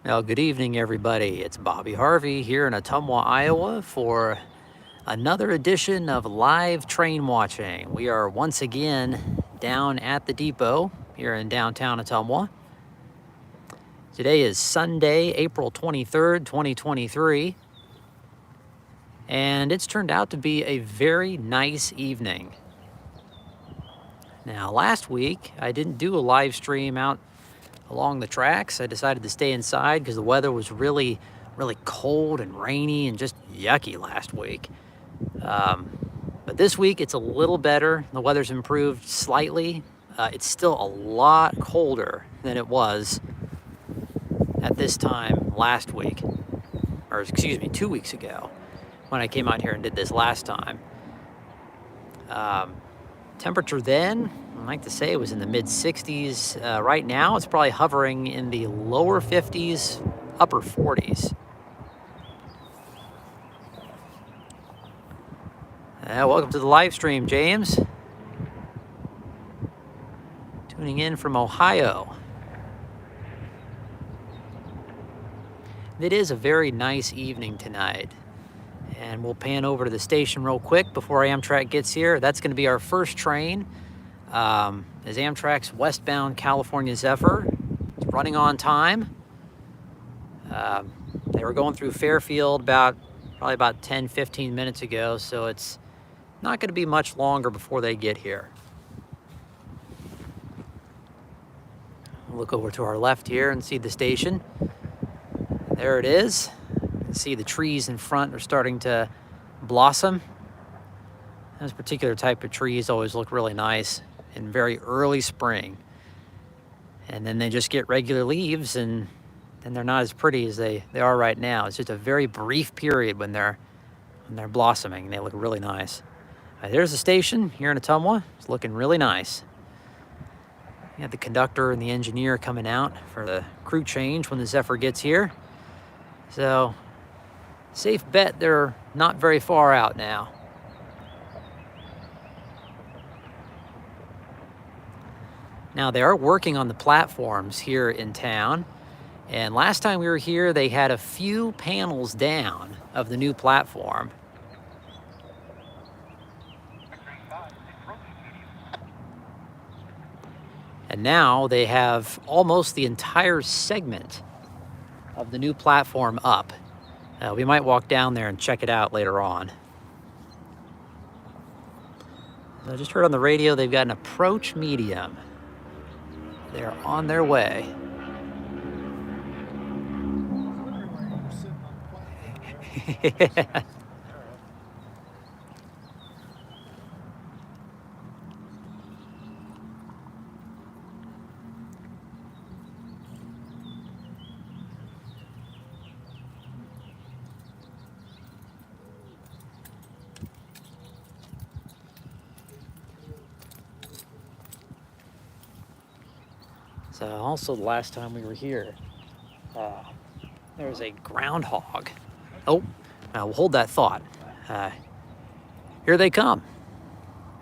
Well, good evening, everybody. It's Bobby Harvey here in Ottumwa, Iowa for another edition of live train watching. We are once again down at the depot here in downtown Ottumwa. Today is Sunday, April 23rd, 2023, and it's turned out to be a very nice evening. Now, last week, I didn't do a live stream out along the tracks. I decided to stay inside because the weather was really cold and rainy and just yucky last week. But this week it's a little better. The weather's improved slightly. It's still a lot colder than it was at this time last week, or excuse me, 2 weeks ago when I came out here and did this last time. Temperature then, I like to say, it was in the mid 60s. Right now, it's probably hovering in the lower 50s, upper 40s. Welcome to the live stream, James. Tuning in from Ohio. It is a very nice evening tonight. And we'll pan over to the station real quick before Amtrak gets here. That's going to be our first train. Is Amtrak's westbound California Zephyr. It's running on time. They were going through Fairfield probably about 10-15 minutes ago, so it's not going to be much longer before they get here. Look over to our left here and see the station. There it is. See the trees in front are starting to blossom. This particular type of trees always look really nice in very early spring. And then they just get regular leaves and then they're not as pretty as they are right now. It's just a very brief period when they're blossoming. They look really nice. There's the station here in Ottumwa. It's looking really nice. You have the conductor and the engineer coming out for the crew change when the Zephyr gets here. So safe bet they're not very far out now. Now they are working on the platforms here in town. And last time we were here, they had a few panels down of the new platform. And now they have almost the entire segment of the new platform up. We might walk down there and check it out later on. I just heard on the radio they've got an approach medium. They're on their way. Yeah. So also the last time we were here, there was a groundhog. Oh, we'll hold that thought. Here they come.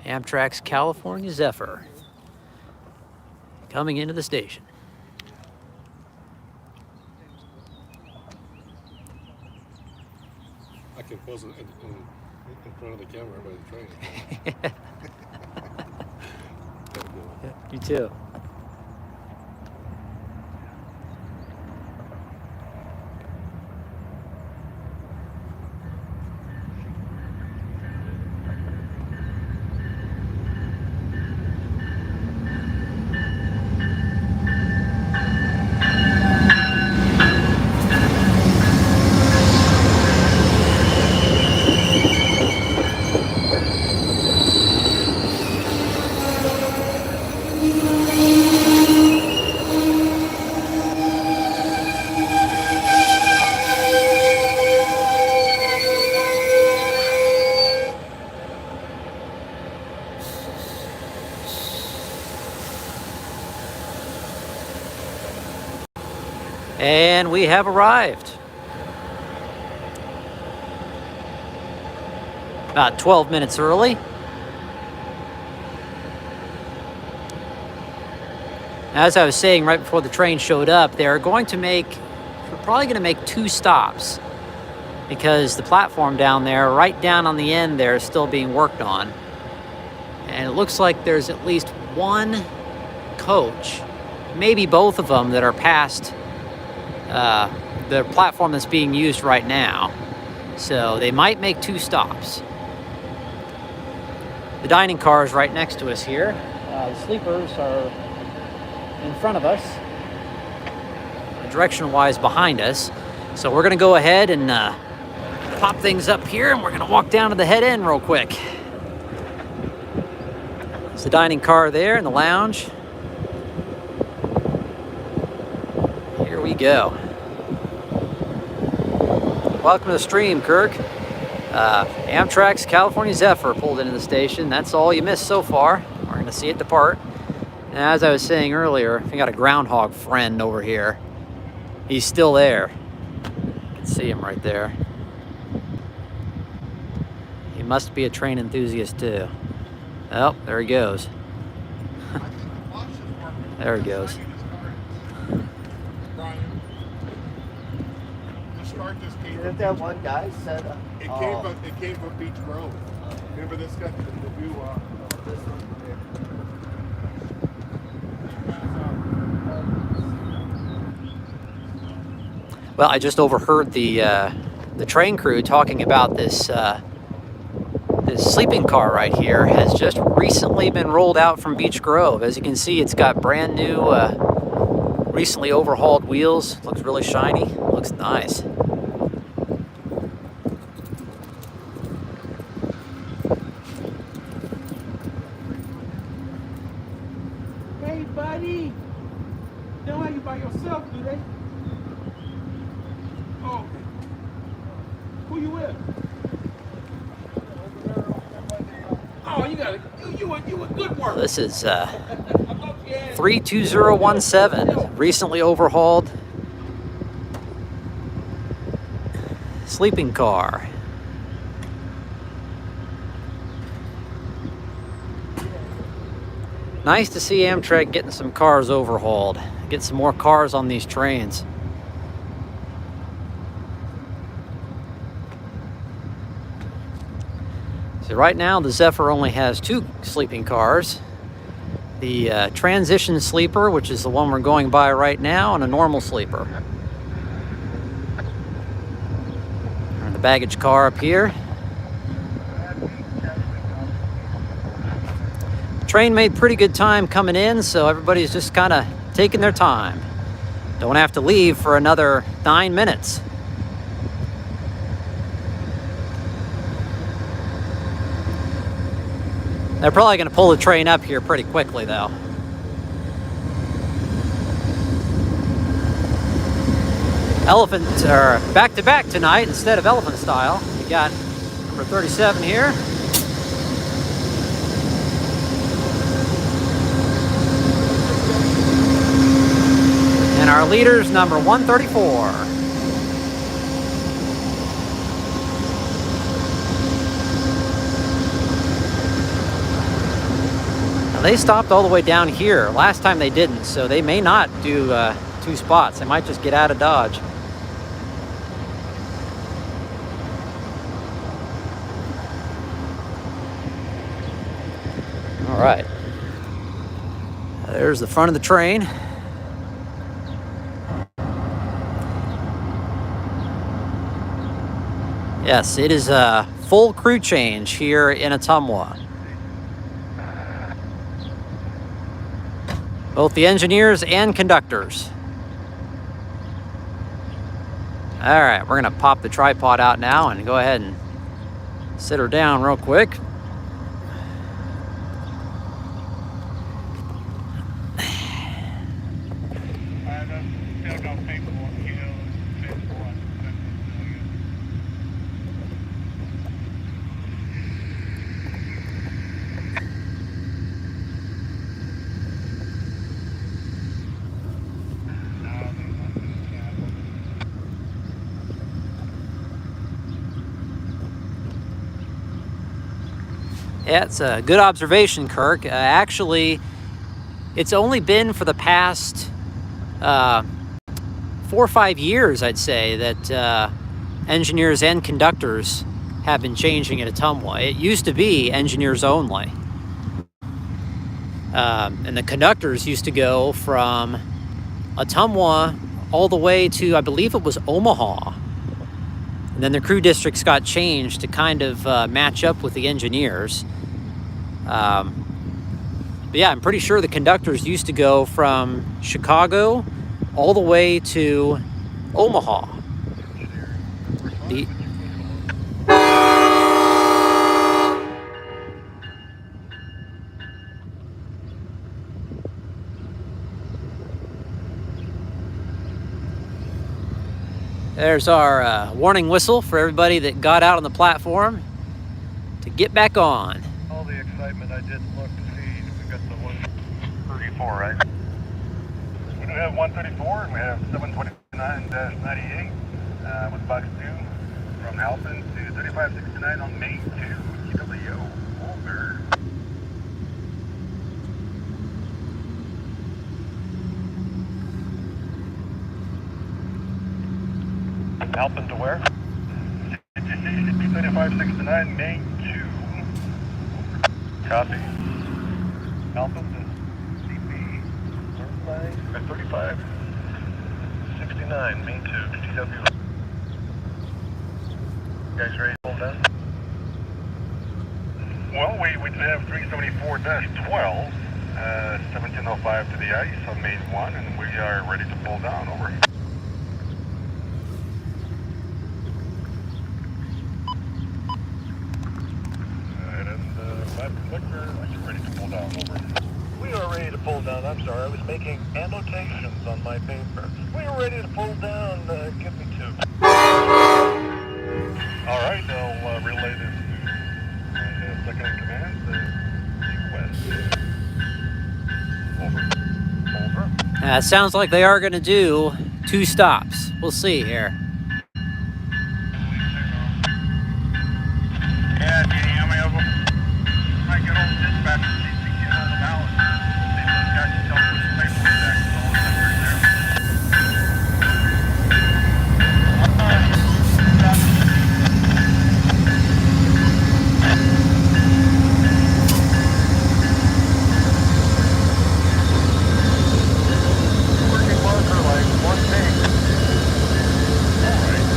Amtrak's California Zephyr coming into the station. I can pose it in front of the camera by the train. Yeah, you too. And we have arrived. About 12 minutes early. As I was saying right before the train showed up, they're going to make We're probably going to make 2 stops because the platform down there, right down on the end there, is still being worked on. And it looks like there's at least 1 coach, maybe both of them, that are past the platform that's being used right now. So they might make 2 stops. The dining car is right next to us here. The sleepers are in front of us, direction-wise behind us. So we're gonna go ahead and pop things up here, and we're gonna walk down to the head end real quick. There's the dining car there in the lounge. Here we go. Welcome to the stream, Kirk. Amtrak's California Zephyr pulled into the station. That's all you missed so far. We're gonna see it depart. And as I was saying earlier, we got a groundhog friend over here. He's still there. You can see him right there. He must be a train enthusiast too. Oh, there he goes. There he goes. Didn't that one guy said It came from Beach Grove. Remember this guy? The new, this one? Well, I just overheard the train crew talking about this this sleeping car right here has just recently been rolled out from Beach Grove. As you can see, it's got brand new, recently overhauled wheels. Looks really shiny. Looks nice. Hey, buddy. They don't have you by yourself, do they? Oh, okay. Who you with? Oh, you got it. You a good worker. This is 32017, recently overhauled sleeping car. Nice to see Amtrak getting some cars overhauled. Get some more cars on these trains. So right now the Zephyr only has 2 sleeping cars. The transition sleeper, which is the one we're going by right now, and a normal sleeper. And the baggage car up here. Train made pretty good time coming in, so everybody's just kind of taking their time. Don't have to leave for another 9 minutes. They're probably going to pull the train up here pretty quickly, though. Elephant, or back-to-back tonight instead of elephant style. We got number 37 here. And our leader's number 134. Now they stopped all the way down here. Last time they didn't, so they may not do 2 spots. They might just get out of Dodge. All right. There's the front of the train. Yes, it is a full crew change here in Ottumwa. Both the engineers and conductors. All right, we're gonna pop the tripod out now and go ahead and sit her down real quick. Yeah, it's a good observation, Kirk. Actually, it's only been for the past 4 or 5 years, I'd say, that engineers and conductors have been changing at Ottumwa. It used to be engineers only. And the conductors used to go from Ottumwa all the way to, I believe it was Omaha. And then the crew districts got changed to kind of match up with the engineers. But yeah, I'm pretty sure the conductors used to go from Chicago all the way to Omaha. There's our warning whistle for everybody that got out on the platform to get back on. All the excitement, I did look to see we got the 134, right? We do have 134 and we have 729-98 with box 2 from Halpin to 3569 on Main 2, GWO. Over. Halpin to where? CPKC should be 3569 Main 2. Copy. Halpin to CP 3569 Main 2 GW. You guys ready to pull down? Well, we have 374-12, 1705 to the ice on Main 1, and we are ready to pull down. Over. Ready to pull down, over. We are ready to pull down. I'm sorry, I was making annotations on my paper. We are ready to pull down. Give me 2. All right, I'll relay this to my second in command, West. Over. Sounds like they are going to do 2 stops. We'll see here. Yeah, can you hear me over? I get old dispatch and see if we get on the ballot. See if those guys can tell me which paper is that. All the numbers there. Working marker like 1 page. All right.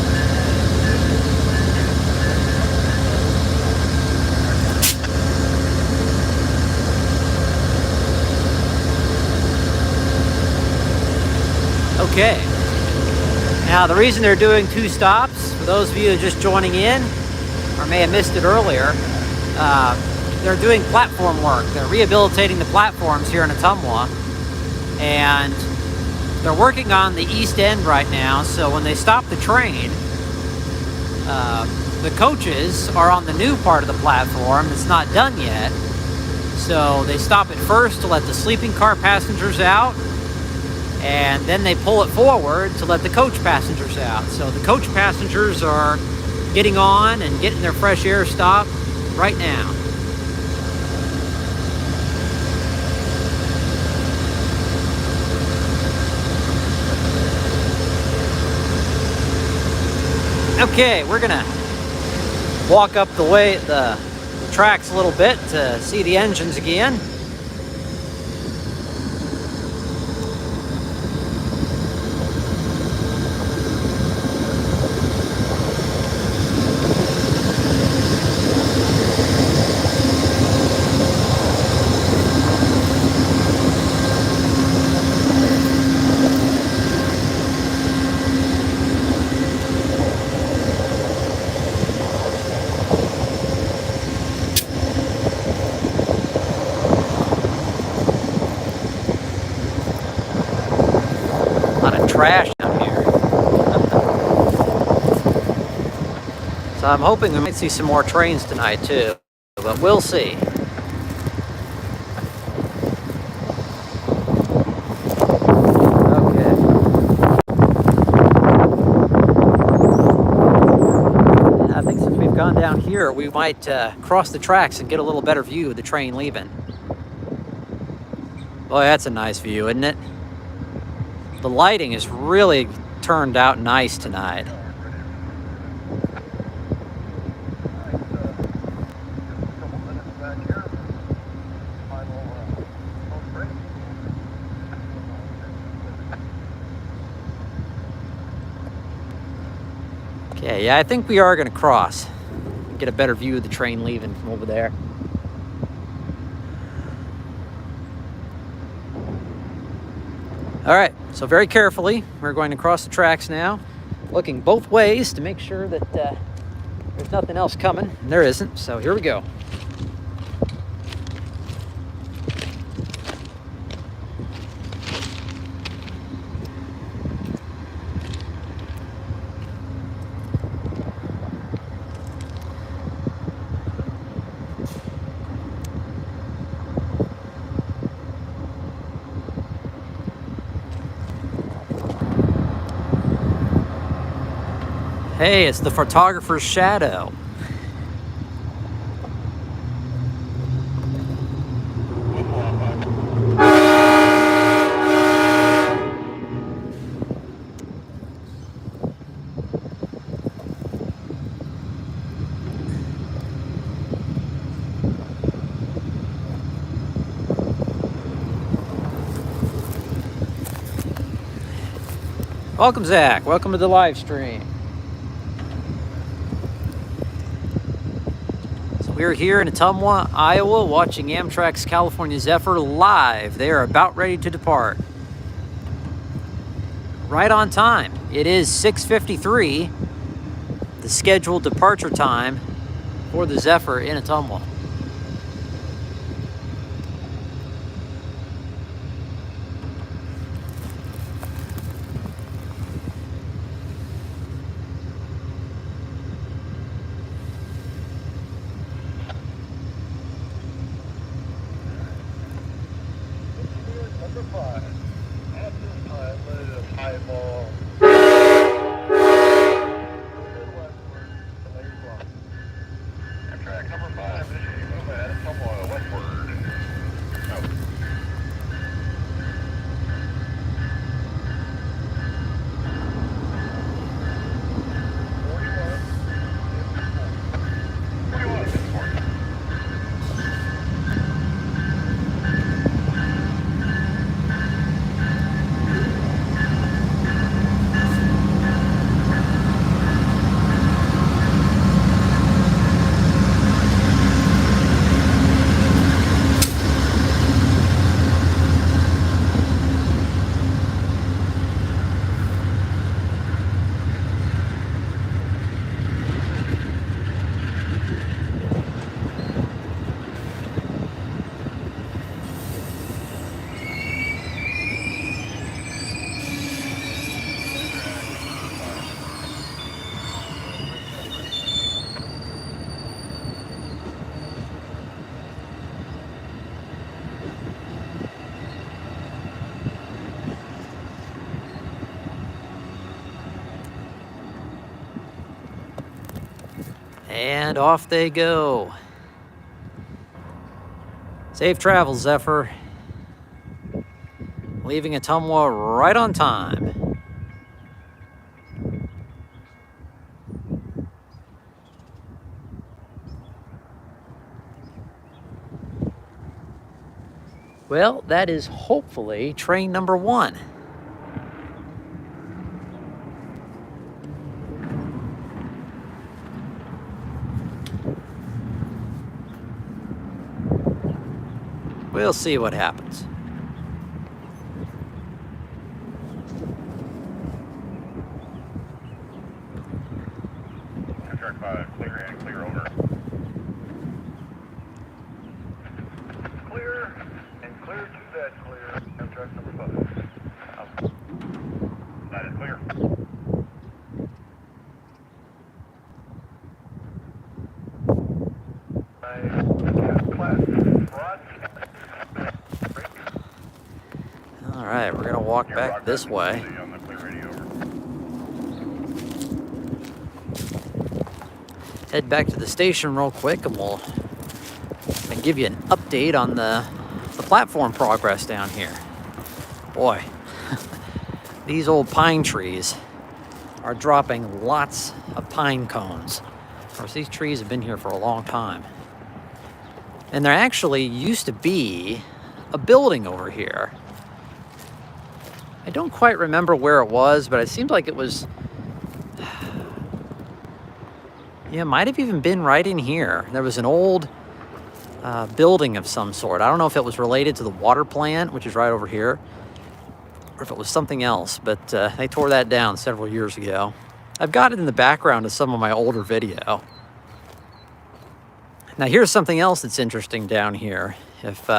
Okay. Now, the reason they're doing 2 stops, for those of you just joining in, or may have missed it earlier, they're doing platform work. They're rehabilitating the platforms here in Ottumwa, and they're working on the east end right now, so when they stop the train, the coaches are on the new part of the platform. It's not done yet, so they stop it first to let the sleeping car passengers out, and then they pull it forward to let the coach passengers out. So the coach passengers are getting on and getting their fresh air stop right now. Okay, we're gonna walk up the tracks a little bit to see the engines again. Trash down here. So I'm hoping we might see some more trains tonight too, but we'll see. Okay. I think since we've gone down here, we might cross the tracks and get a little better view of the train leaving. Boy, that's a nice view, isn't it? The lighting is really turned out nice tonight. Okay, yeah, I think we are going to cross. Get a better view of the train leaving from over there. All right, so very carefully, we're going to cross the tracks now, looking both ways to make sure that there's nothing else coming. And there isn't, so here we go. Hey, it's the photographer's shadow. Welcome, Zach. Welcome to the live stream. We're here in Ottumwa, Iowa, watching Amtrak's California Zephyr live. They are about ready to depart. Right on time. It is 6:53, the scheduled departure time for the Zephyr in Ottumwa. And off they go. Safe travels, Zephyr. Leaving Ottumwa right on time. Well, that is hopefully train number 1. We'll see what happens. Amtrak 5, clear and clear over. Clear and clear to that clear. Amtrak number 5. Out. That is clear. All right, we're gonna walk back this way. Head back to the station real quick, and we'll give you an update on the platform progress down here. Boy, these old pine trees are dropping lots of pine cones. Of course, these trees have been here for a long time. And there actually used to be a building over here. I don't quite remember where it was, but it seems like it was, yeah, it might have even been right in here. There was an old building of some sort. I don't know if it was related to the water plant, which is right over here, or if it was something else, but they tore that down several years ago. I've got it in the background of some of my older video. Now here's something else that's interesting down here. If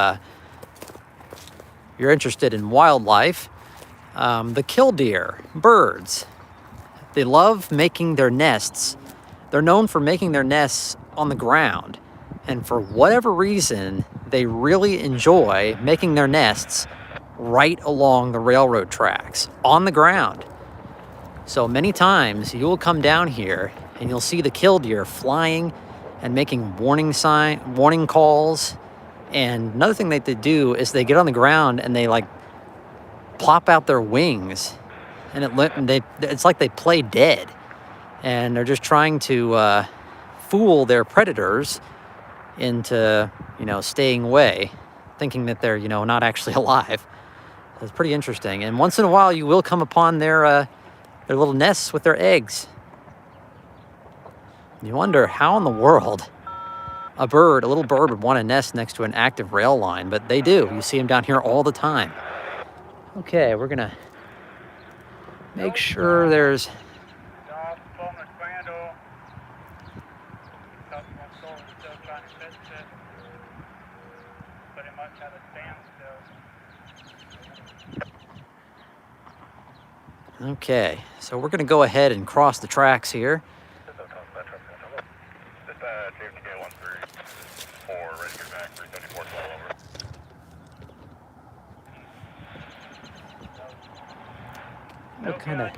you're interested in wildlife, the killdeer, birds, they love making their nests. They're known for making their nests on the ground. And for whatever reason, they really enjoy making their nests right along the railroad tracks, on the ground. So many times you will come down here and you'll see the killdeer flying and making warning calls. And another thing that they do is they get on the ground and they like plop out their wings, and it's like they play dead, and they're just trying to fool their predators into, you know, staying away, thinking that they're, you know, not actually alive. It's pretty interesting. And once in a while you will come upon their little nests with their eggs. You wonder how in the world a little bird would want to nest next to an active rail line, but they do. You see them down here all the time. Okay, we're gonna make sure there's okay, so we're gonna go ahead and cross the tracks here. What kind of...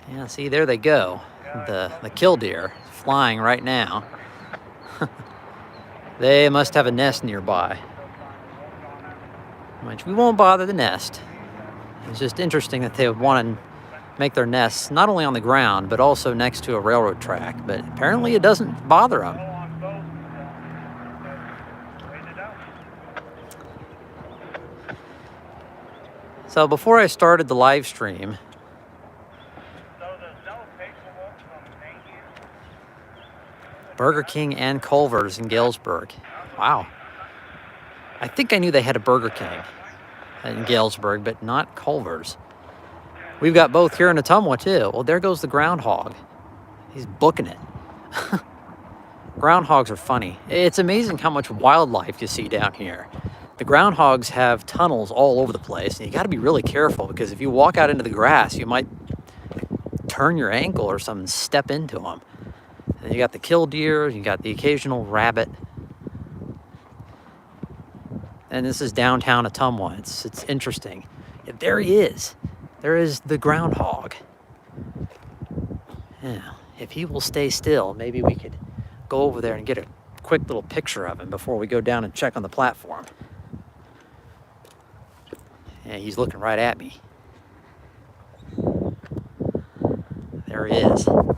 Yeah, see, there they go. The killdeer flying right now. They must have a nest nearby. Which we won't bother the nest. It's just interesting that they would want to make their nests not only on the ground, but also next to a railroad track. But apparently it doesn't bother them. So before I started the live stream, Burger King and Culver's in Galesburg. Wow. I think I knew they had a Burger King in Galesburg, but not Culver's. We've got both here in Ottumwa too. Well, there goes the groundhog. He's booking it. Groundhogs are funny. It's amazing how much wildlife you see down here. The groundhogs have tunnels all over the place, and you got to be really careful, because if you walk out into the grass, you might turn your ankle or something, step into them. And you got the killdeer, you got the occasional rabbit. And this is downtown Ottumwa. It's interesting. Yeah, there he is. There is the groundhog. Yeah, if he will stay still, maybe we could go over there and get a quick little picture of him before we go down and check on the platform. Yeah, he's looking right at me. There he is. We're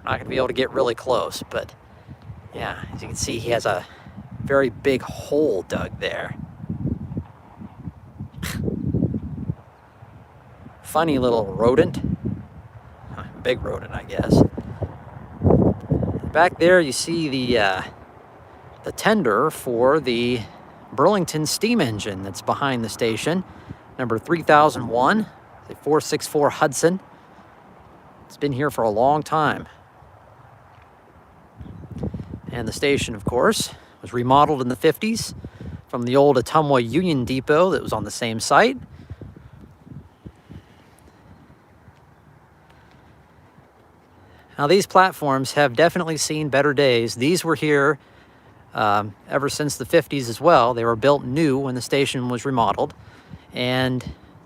not going to be able to get really close, but yeah, as you can see, he has a very big hole dug there. Funny little rodent. Big rodent, I guess. Back there you see the tender for the Burlington steam engine that's behind the station. Number 3001, the 464 Hudson. It's been here for a long time. And the station, of course, was remodeled in the 50s from the old Ottumwa Union Depot that was on the same site. Now, these platforms have definitely seen better days. These were here ever since the 50s as well. They were built new when the station was remodeled. And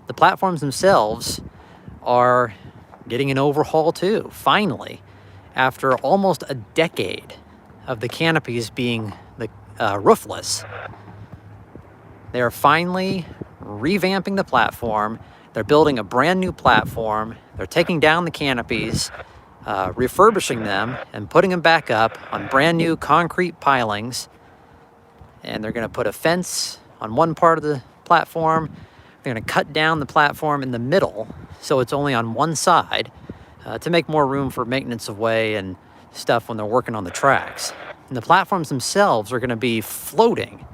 the platforms themselves are getting an overhaul too, finally. after almost a decade of the canopies being roofless. They are finally revamping the platform. They're building a brand new platform. They're taking down the canopies, refurbishing them, and putting them back up on brand new concrete pilings. And they're going to put a fence on one part of the platform. They're going to cut down the platform in the middle so it's only on one side to make more room for maintenance of way and stuff when they're working on the tracks. And the platforms themselves are going to be floating.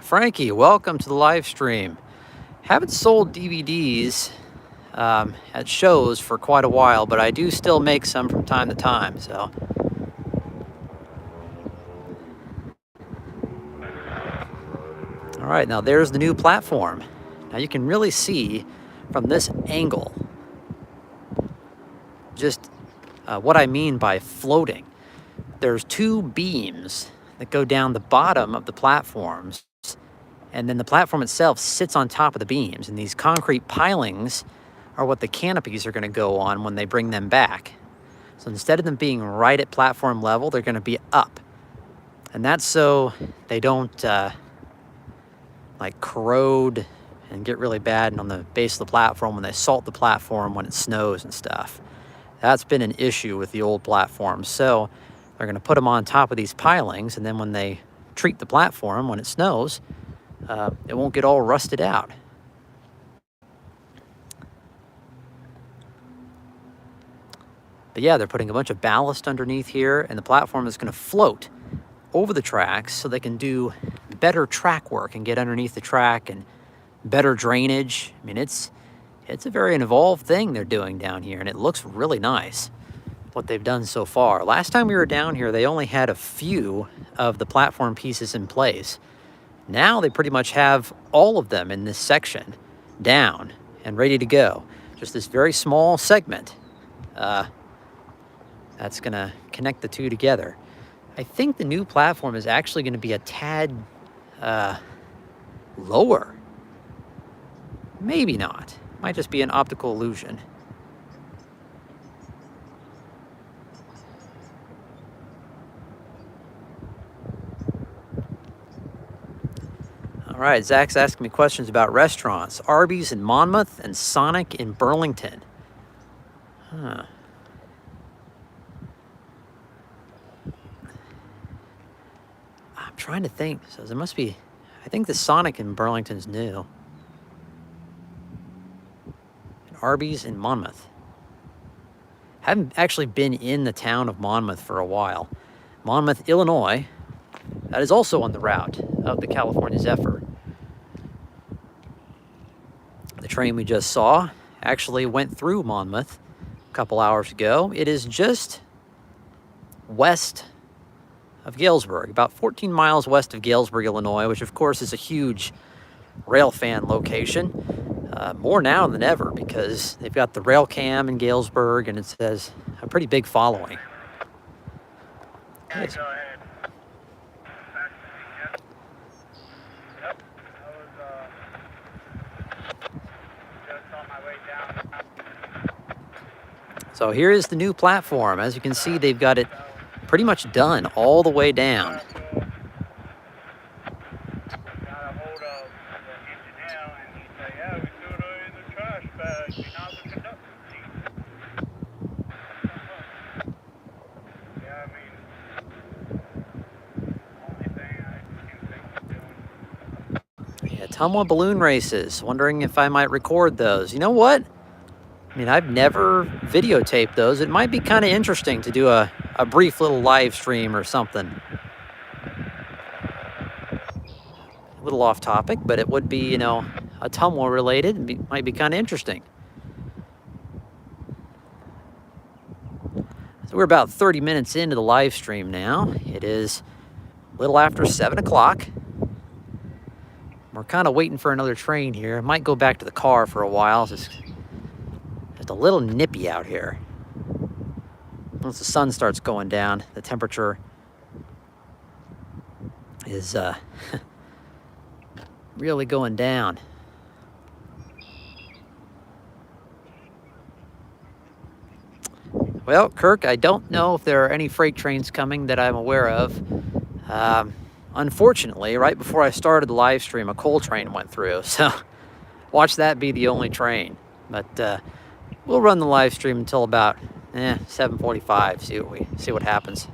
Frankie, welcome to the live stream. Haven't sold DVDs at shows for quite a while, but I do still make some from time to time, so. All right, now there's the new platform. Now you can really see from this angle just what I mean by floating. There's two beams that go down the bottom of the platforms, and then the platform itself sits on top of the beams, and these concrete pilings are what the canopies are going to go on when they bring them back. So instead of them being right at platform level, they're going to be up. And that's so they don't like corrode and get really bad on the base of the platform when they salt the platform when it snows and stuff. That's been an issue with the old platforms. So they're going to put them on top of these pilings, and then when they treat the platform when it snows, it won't get all rusted out. But yeah, they're putting a bunch of ballast underneath here, and the platform is going to float over the tracks so they can do better track work and get underneath the track and better drainage. I mean, it's a very involved thing they're doing down here, and it looks really nice what they've done so far. Last time we were down here, they only had a few of the platform pieces in place. Now they pretty much have all of them in this section down and ready to go. Just this very small segment that's going to connect the two together. I think the new platform is actually going to be a tad lower. Maybe not. Might just be an optical illusion. All right, Zach's asking me questions about restaurants. Arby's in Monmouth and Sonic in Burlington. Huh. I'm trying to think. So there must be, I think the Sonic in Burlington's new. And Arby's in Monmouth. Haven't actually been in the town of Monmouth for a while. Monmouth, Illinois. That is also on the route of the California Zephyr. The train we just saw actually went through Monmouth a couple hours ago. It is just west of Galesburg, about 14 miles west of Galesburg, Illinois, which of course is a huge rail fan location. More now than ever because they've got the rail cam in Galesburg, and it says a pretty big following. Nice. Go ahead. Yep. I was just on my way down. So here is the new platform. As you can see, they've got it pretty much done all the way down. Ottumwa balloon races. Wondering if I might record those. You know what? I mean, I've never videotaped those. It might be kind of interesting to do a brief little live stream or something. A little off topic, but it would be, you know, Ottumwa related. It might be kind of interesting. So we're about 30 minutes into the live stream now. It is a little after 7 o'clock. We're kind of waiting for another train here. Might go back to the car for a while. It's just a little nippy out here. Once the sun starts going down, the temperature is really going down. Well, Kirk, I don't know if there are any freight trains coming that I'm aware of. Unfortunately, right before I started the live stream, a coal train went through, so watch that be the only train. But we'll run the live stream until about 7:45. See what happens.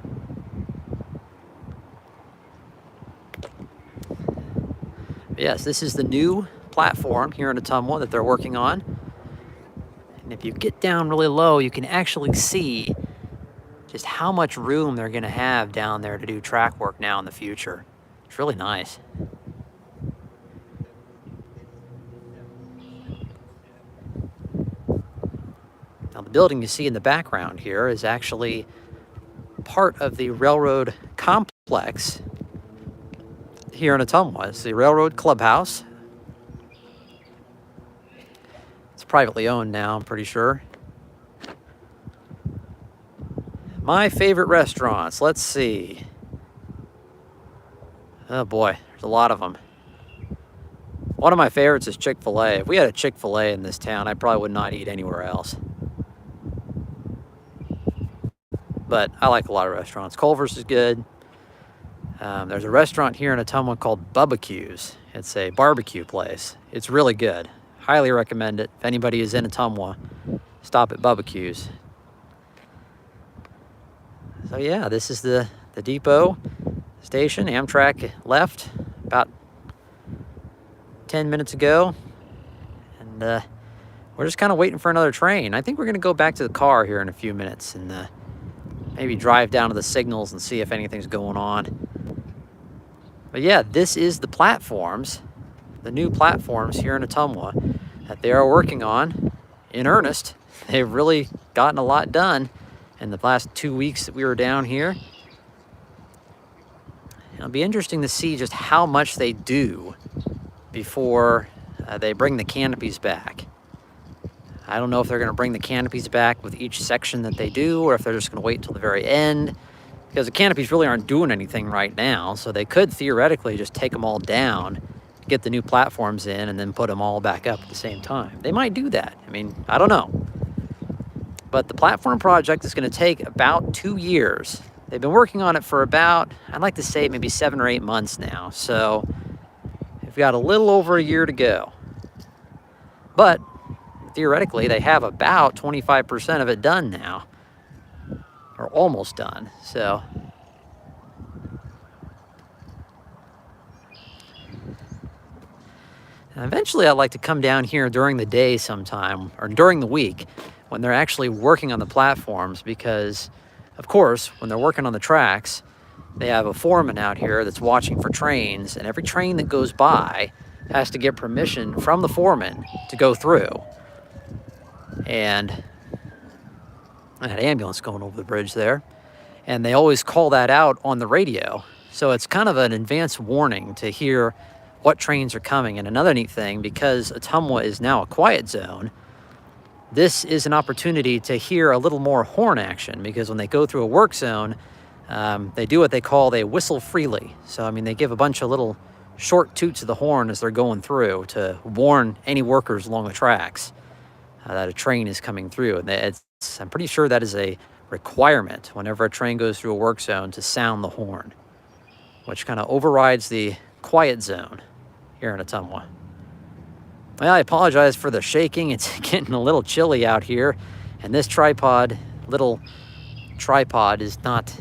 Yes, this is the new platform here in Ottumwa that they're working on. And if you get down really low, you can actually see just how much room they're going to have down there to do track work now in the future. It's really nice. Now, the building you see in the background here is actually part of the railroad complex here in Ottumwa. It's the railroad clubhouse. It's privately owned now, I'm pretty sure. My favorite restaurants, let's see. Oh boy, there's a lot of them. One of my favorites is Chick-fil-A. If we had a Chick-fil-A in this town, I probably would not eat anywhere else. But I like a lot of restaurants. Culver's is good. There's a restaurant here in Ottumwa called Bubba-Q's. It's a barbecue place. It's really good. Highly recommend it. If anybody is in Ottumwa, stop at Bubba-Q's. So yeah, this is the depot station. Amtrak left about 10 minutes ago. And we're just kind of waiting for another train. I think we're going to go back to the car here in a few minutes and maybe drive down to the signals and see if anything's going on. But yeah, this is the platforms, the new platforms here in Ottumwa that they are working on in earnest. They've really gotten a lot done in the last 2 weeks that we were down here. It'll be interesting to see just how much they do before they bring the canopies back. I don't know if they're going to bring the canopies back with each section that they do, or if they're just going to wait till the very end, because the canopies really aren't doing anything right now. So they could theoretically just take them all down, get the new platforms in, and then put them all back up at the same time. They might do that. I mean, I don't know. But the platform project is going to take about 2 years. They've been working on it for about, I'd like to say maybe 7 or 8 months now. So we've got a little over a year to go. But theoretically, they have about 25% of it done now, or almost done. So and eventually I'd like to come down here during the day sometime, or during the week, when they're actually working on the platforms, because of course when they're working on the tracks, they have a foreman out here that's watching for trains, and every train that goes by has to get permission from the foreman to go through. And I had an ambulance going over the bridge there, and they always call that out on the radio. So it's kind of an advance warning to hear what trains are coming. And another neat thing, because Ottumwa is now a quiet zone, this is an opportunity to hear a little more horn action, because when they go through a work zone, they do what they call, they whistle freely. So, I mean, they give a bunch of little short toots of the horn as they're going through to warn any workers along the tracks that a train is coming through. And I'm pretty sure that is a requirement whenever a train goes through a work zone to sound the horn, which kind of overrides the quiet zone here in Ottumwa. Well, I apologize for the shaking. It's getting a little chilly out here, and this little tripod is not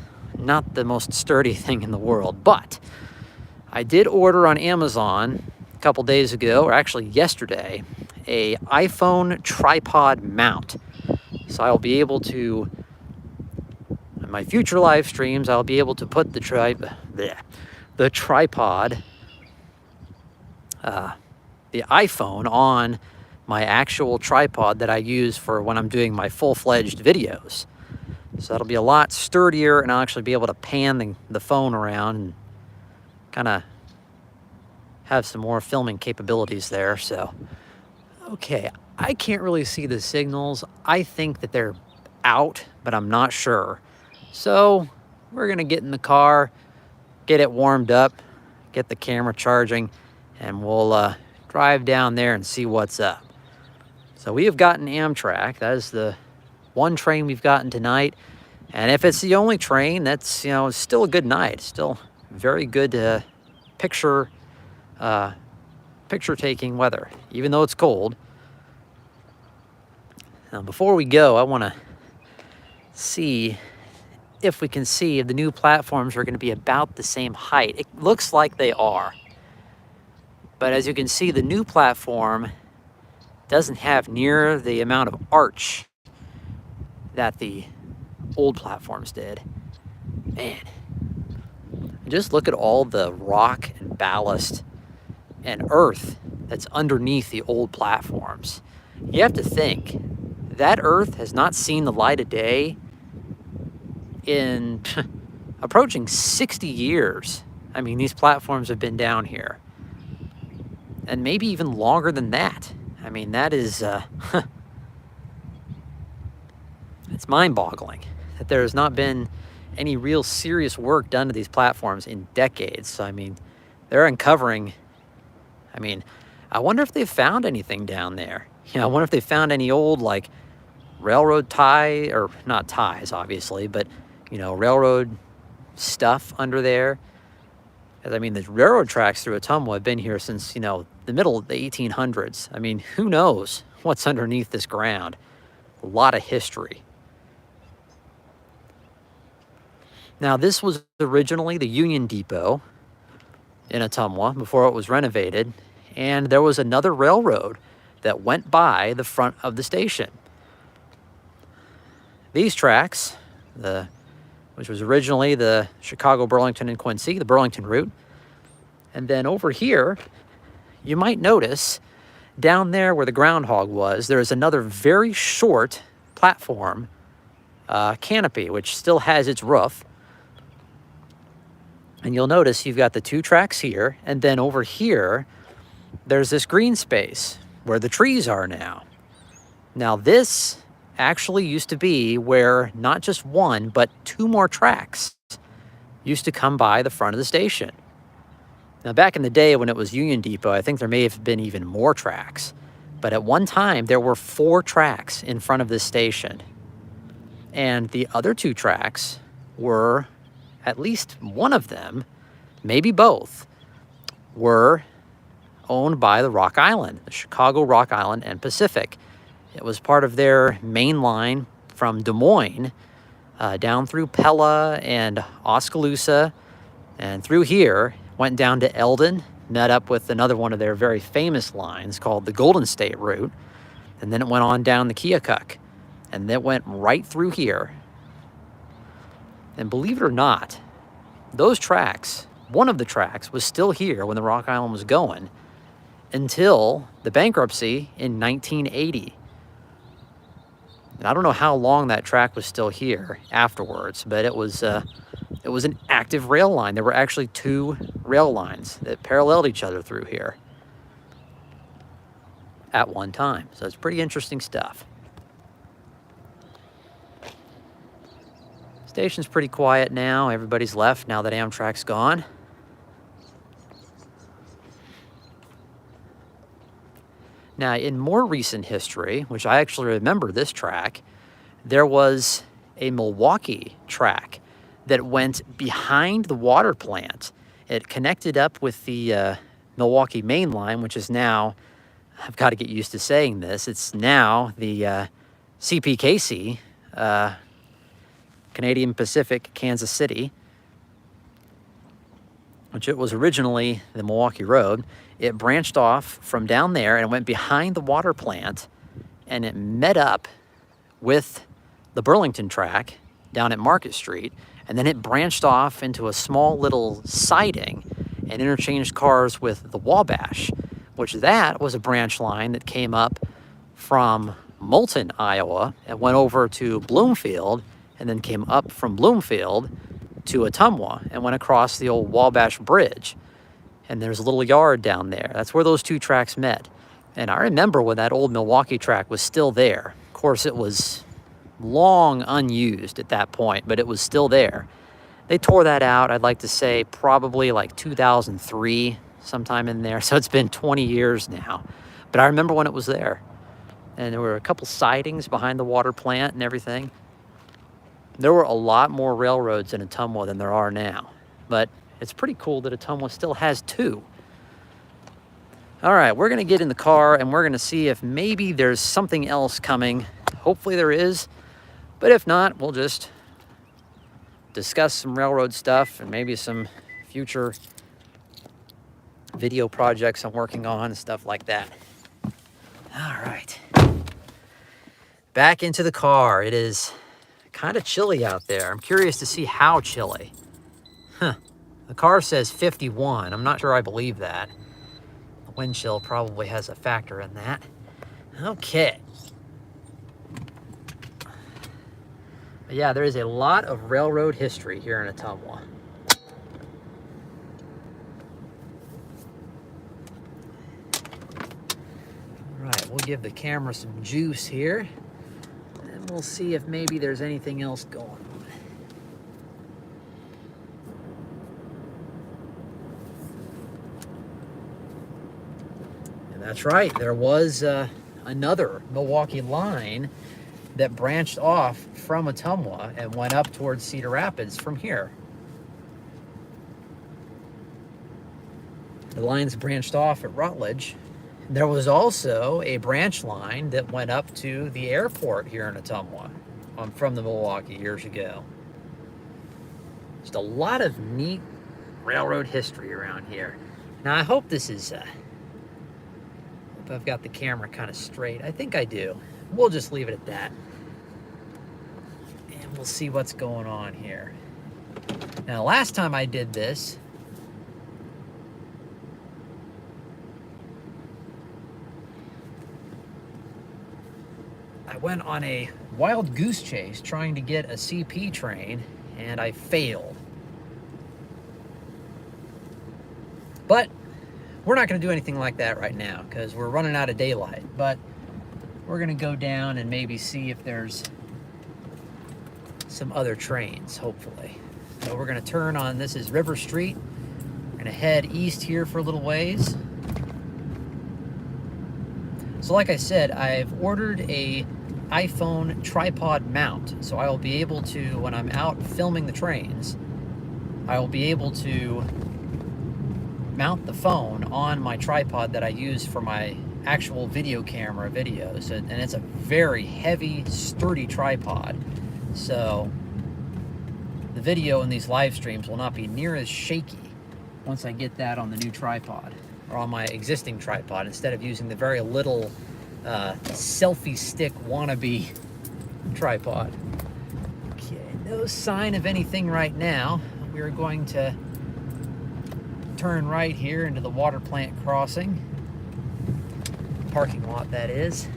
the most sturdy thing in the world. But I did order on Amazon a couple days ago, or actually yesterday, a iPhone tripod mount. So I'll be able to, in my future live streams, I'll be able to put the tripod, the iPhone on my actual tripod that I use for when I'm doing my full-fledged videos. So that'll be a lot sturdier, and I'll actually be able to pan the phone around and kind of have some more filming capabilities there. So, okay, I can't really see the signals. I think that they're out, but I'm not sure. So we're gonna get in the car, get it warmed up, get the camera charging, and we'll drive down there and see what's up. So we have gotten Amtrak. That is the one train we've gotten tonight. And if it's the only train, that's, you know, it's still a good night. Still very good picture taking weather, even though it's cold. Now, before we go, I want to see if we can see if the new platforms are going to be about the same height. It looks like they are. But as you can see, the new platform doesn't have near the amount of arch that the old platforms did. Man, just look at all the rock and ballast and earth that's underneath the old platforms. You have to think, that earth has not seen the light of day in approaching 60 years. I mean, these platforms have been down here. And maybe even longer than that. I mean, that is, it's mind-boggling that there has not been any real serious work done to these platforms in decades. So, I mean, they're uncovering, I mean, I wonder if they've found anything down there. You know, I wonder if they found any old, like, railroad tie, or not ties, obviously, but, you know, railroad stuff under there. Because, I mean, the railroad tracks through Ottumwa have been here since, you know, the middle of the 1800s. I mean, who knows what's underneath this ground? A lot of history. Now, this was originally the Union Depot in Ottumwa before it was renovated, and there was another railroad that went by the front of the station. These tracks, which was originally the Chicago, Burlington, and Quincy, the Burlington route, and then over here, you might notice down there where the groundhog was, there is another very short platform canopy, which still has its roof. And you'll notice you've got the two tracks here, and then over here, there's this green space where the trees are now. Now, this actually used to be where not just one, but two more tracks used to come by the front of the station. Now, back in the day when it was Union Depot, I think there may have been even more tracks. But at one time, there were 4 tracks in front of this station. And the other 2 tracks were, at least one of them, maybe both, were owned by the Rock Island, the Chicago, Rock Island, and Pacific. It was part of their main line from Des Moines down through Pella and Oskaloosa and through here, went down to Eldon, met up with another one of their very famous lines called the Golden State route, and then it went on down the Keokuk, and that went right through here. And believe it or not, those tracks, one of the tracks was still here when the Rock Island was going until the bankruptcy in 1980. And I don't know how long that track was still here afterwards, but it was an active rail line. There were actually 2 rail lines that paralleled each other through here at one time. So it's pretty interesting stuff. Station's pretty quiet now. Everybody's left now that Amtrak's gone. Now, in more recent history, which I actually remember this track, there was a Milwaukee track that went behind the water plant. It connected up with the Milwaukee main line, which is now, I've got to get used to saying this, it's now the CPKC, Canadian Pacific, Kansas City, which it was originally the Milwaukee Road. It branched off from down there and went behind the water plant, and it met up with the Burlington track down at Market Street, and then it branched off into a small little siding and interchanged cars with the Wabash, which that was a branch line that came up from Moulton, Iowa, and went over to Bloomfield, and then came up from Bloomfield to Ottumwa and went across the old Wabash Bridge. And there's a little yard down there. That's where those 2 tracks met. And I remember when that old Milwaukee track was still there. Of course, it was long unused at that point, but it was still there. They tore that out, I'd like to say, probably like 2003, sometime in there. So it's been 20 years now. But I remember when it was there. and there were a couple sidings behind the water plant and everything. There were a lot more railroads in Ottumwa than there are now, but it's pretty cool that Ottumwa still has 2. All right, we're gonna get in the car and we're gonna see if maybe there's something else coming. Hopefully there is, but if not, we'll just discuss some railroad stuff and maybe some future video projects I'm working on and stuff like that. All right, back into the car. It is kind of chilly out there. I'm curious to see how chilly. The car says 51. I'm not sure I believe that. The wind chill probably has a factor in that. Okay. But yeah, there is a lot of railroad history here in Ottumwa. All right, we'll give the camera some juice here, and we'll see if maybe there's anything else going on. And that's right, there was another Milwaukee line that branched off from Ottumwa and went up towards Cedar Rapids from here. The lines branched off at Rutledge. There was also a branch line that went up to the airport here in Ottumwa from the Milwaukee years ago. Just a lot of neat railroad history around here. Now I hope this is, hope I've got the camera kind of straight. I think I do. We'll just leave it at that. And we'll see what's going on here. Now last time I did this, I went on a wild goose chase trying to get a CP train, and I failed. But we're not going to do anything like that right now because we're running out of daylight. But we're going to go down and maybe see if there's some other trains, hopefully. So we're going to turn on, this is River Street. We're going to head east here for a little ways. So like I said, I've ordered a iPhone tripod mount, so I will be able to, when I'm out filming the trains, I will be able to mount the phone on my tripod that I use for my actual video camera videos. And it's a very heavy, sturdy tripod, so the video in these live streams will not be near as shaky once I get that on the new tripod, or on my existing tripod, instead of using the very little selfie stick wannabe tripod. Okay, no sign of anything right now. We're going to turn right here into the water plant crossing. Parking lot, that is.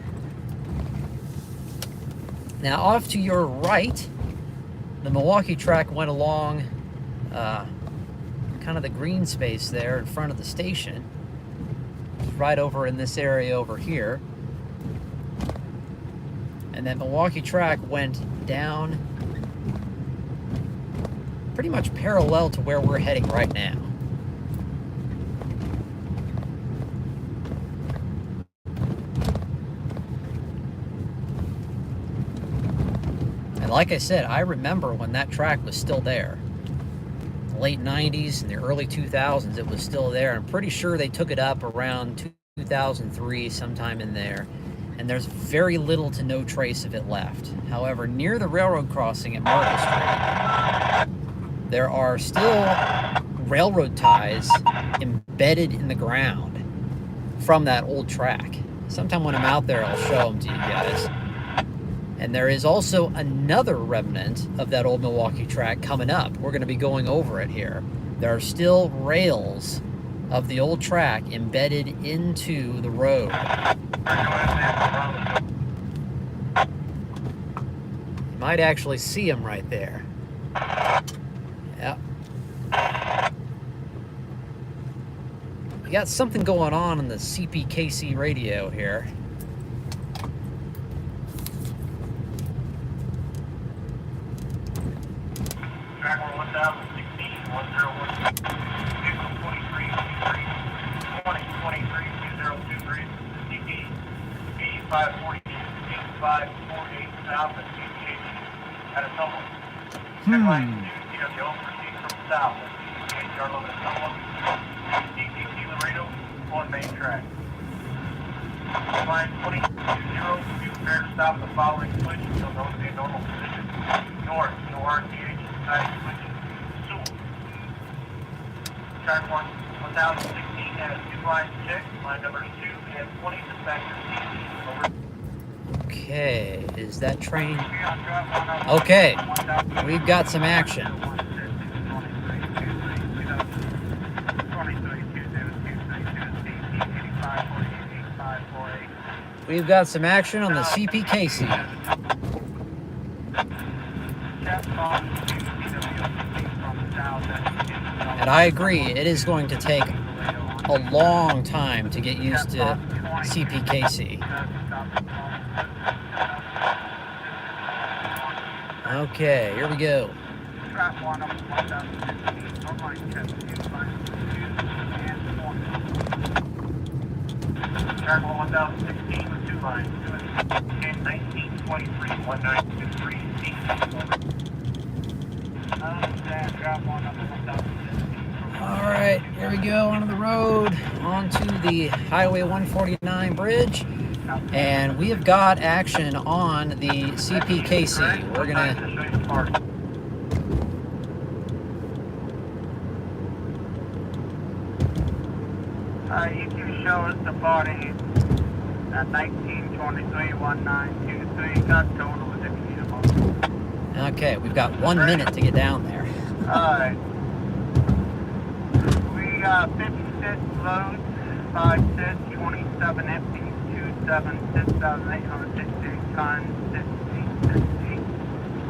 Now off to your right, the Milwaukee track went along kind of the green space there in front of the station. Right over in this area over here. And that Milwaukee track went down pretty much parallel to where we're heading right now. And like I said, I remember when that track was still there. The late 90s and the early 2000s, it was still there. I'm pretty sure they took it up around 2003, sometime in there. And there's very little to no trace of it left. However, near the railroad crossing at Market Street, there are still railroad ties embedded in the ground from that old track. Sometime when I'm out there, I'll show them to you guys. And there is also another remnant of that old Milwaukee track coming up. We're going to be going over it here. There are still rails of the old track embedded into the road. You might actually see them right there. Yep. We got something going on the CPKC radio here. Track 1016, 101, vehicle 23, 2023, 2023, CP, B540. 3548 south at CPKC at Ottumwa. Check line 2, CWO, proceed from south at CPKC, our limit at Ottumwa. DCC Laredo on main track. Line 20, 20, prepare to stop the following switch until those in normal position. North, no RTH, side switch, Sewell. Chart 1016 has 2 lines checked. Line numbers 2 and 20, dispatcher CC. Over. Okay, is that train? Okay, we've got some action. We've got some action on the CPKC. And I agree, it is going to take a long time to get used to CPKC. Okay, here we go. Track 1016 with 2 lines. 1923 1923 All right, here we go onto the road, onto the Highway 149 bridge, and we have got action on the CPKC. We're gonna. You can show us the body at 1923 1923. Got total if you need a moment. Okay, we've got 1 minute to get down there. Alright. We got 56 loads, 5 sets, 27 empties, 27, 6,868 tons, 68,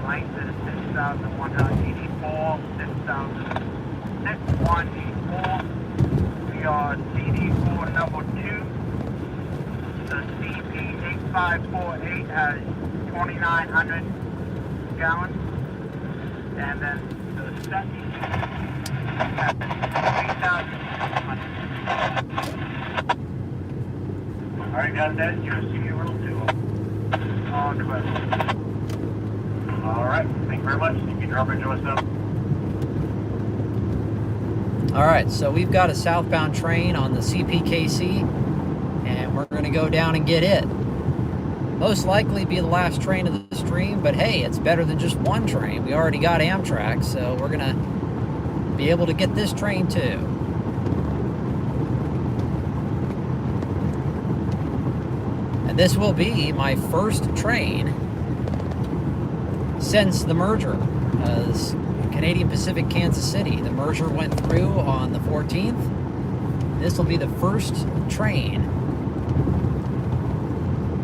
length is 6,184, 6,6184. We are CD4 number 2. The CP8548 has 2,900 gallons. And then the second has 3,600. Alright, got that. You're CD roll 2 on the west. Alright, thank you very much. You can drop into us now. All right, so we've got a southbound train on the CPKC, and we're going to go down and get it. Most likely be the last train of the stream, but hey, it's better than just one train. We already got Amtrak, so we're going to be able to get this train too. And this will be my first train since the merger. Canadian Pacific, Kansas City. The merger went through on the 14th. This will be the first train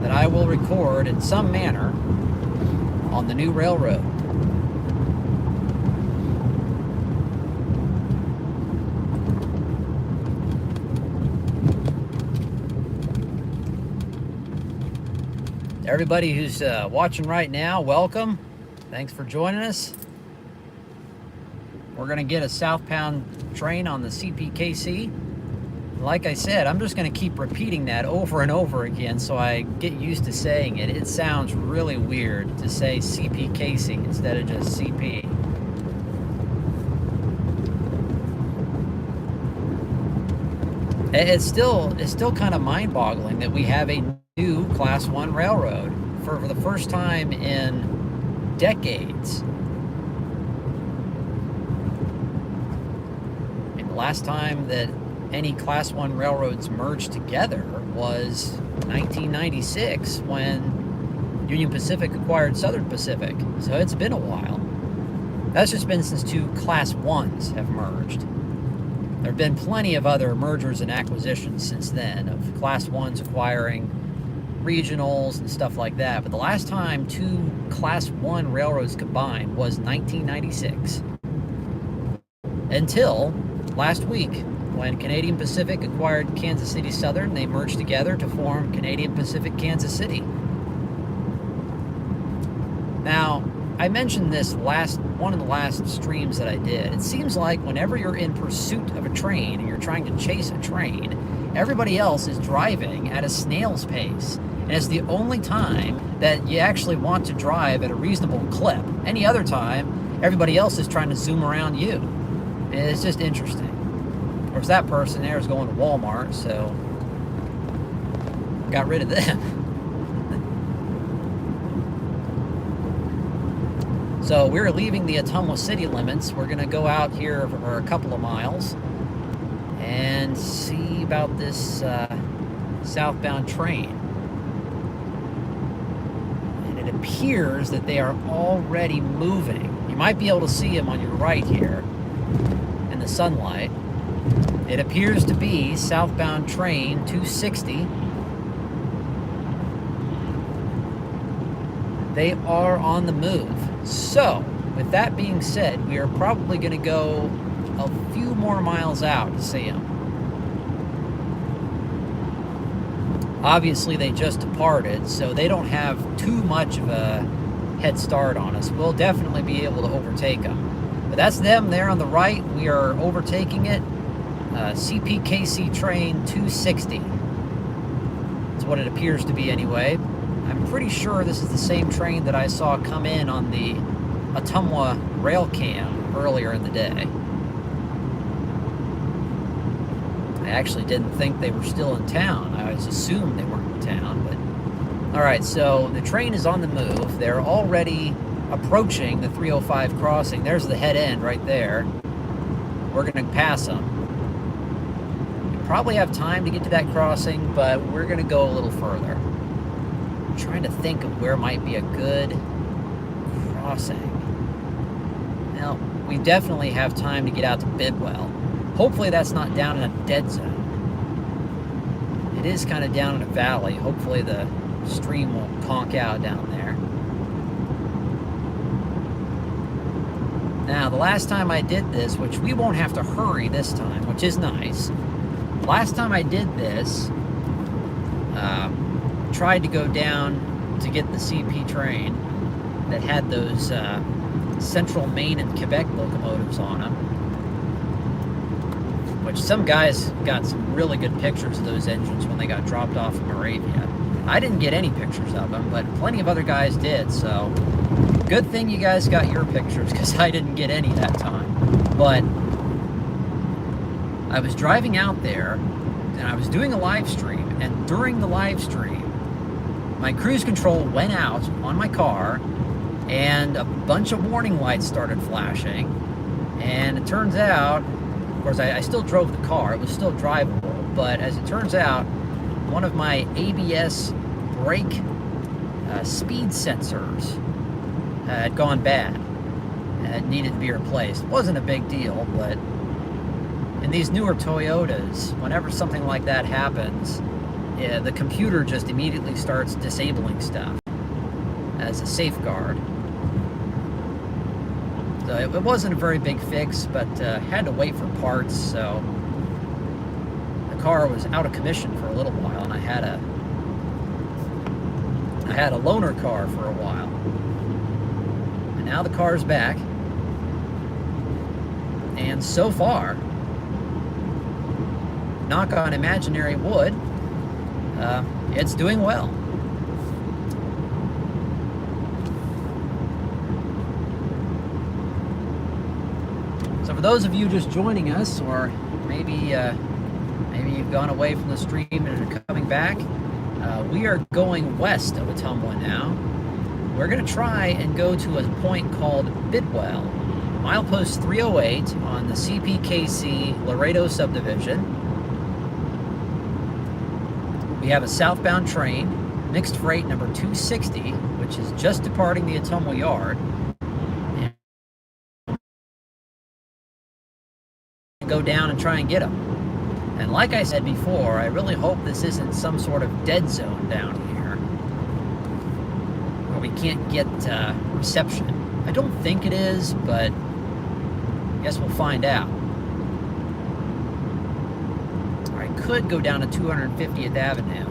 that I will record in some manner on the new railroad. Everybody who's watching right now, welcome. Thanks for joining us. We're going to get a southbound train on the CPKC. Like I said, I'm just going to keep repeating that over and over again so I get used to saying it. It sounds really weird to say CPKC instead of just CP. It's still kind of mind-boggling that we have a new Class 1 railroad for the first time in decades. Last time that any Class 1 railroads merged together was 1996 when Union Pacific acquired Southern Pacific. So it's been a while. That's just been since 2 Class 1s have merged. There have been plenty of other mergers and acquisitions since then, of Class 1s acquiring regionals and stuff like that. But the last time 2 Class 1 railroads combined was 1996. Until last week, when Canadian Pacific acquired Kansas City Southern, they merged together to form Canadian Pacific Kansas City. Now, I mentioned this one of the last streams that I did. It seems like whenever you're in pursuit of a train and you're trying to chase a train, everybody else is driving at a snail's pace. And it's the only time that you actually want to drive at a reasonable clip. Any other time, everybody else is trying to zoom around you. And it's just interesting. Of course, that person there is going to Walmart, so got rid of them. So we're leaving the Ottumwa city limits. We're going to go out here for a couple of miles and see about this southbound train. And it appears that they are already moving. You might be able to see them on your right here in the sunlight. It appears to be southbound train 260. They are on the move. So, with that being said, we are probably going to go a few more miles out to see them. Obviously, they just departed, so they don't have too much of a head start on us. We'll definitely be able to overtake them. But that's them there on the right. We are overtaking it. CPKC train 260. That's what it appears to be anyway. I'm pretty sure this is the same train that I saw come in on the Ottumwa rail cam earlier in the day. I actually didn't think they were still in town. I always assumed they weren't in town, but... Alright, so the train is on the move. They're already approaching the 305 crossing. There's the head end right there. We're going to pass them. We probably have time to get to that crossing, but we're going to go a little further. I'm trying to think of where might be a good crossing. Well, we definitely have time to get out to Bidwell. Hopefully that's not down in a dead zone. It is kind of down in a valley. Hopefully the stream will conk out down there. Now, the last time I did this, which we won't have to hurry this time, which is nice. Last time I did this, tried to go down to get the CP train that had those Central Maine and Quebec locomotives on them. Which some guys got some really good pictures of those engines when they got dropped off in Moravia. I didn't get any pictures of them, but plenty of other guys did, so good thing you guys got your pictures, because I didn't get any that time. But I was driving out there, and I was doing a live stream, and during the live stream, my cruise control went out on my car, and a bunch of warning lights started flashing, and it turns out, of course, I still drove the car. It was still drivable, but as it turns out, one of my ABS brake speed sensors had gone bad and it needed to be replaced. It wasn't a big deal, but in these newer Toyotas, whenever something like that happens, the computer just immediately starts disabling stuff as a safeguard. So it wasn't a very big fix, but had to wait for parts, so the car was out of commission for a little while, and I had a loaner car for a while. And now the car's back, and so far, knock on imaginary wood, it's doing well. So for those of you just joining us, or maybe you've gone away from the stream and are coming back, we are going west of Ottumwa now. We're going to try and go to a point called Bidwell, milepost 308 on the CPKC Laredo subdivision. We have a southbound train, mixed freight number 260, which is just departing the Ottumwa yard. Go down and try and get them. And like I said before, I really hope this isn't some sort of dead zone down here where we can't get reception. I don't think it is, but I guess we'll find out. Or I could go down to 250th Avenue,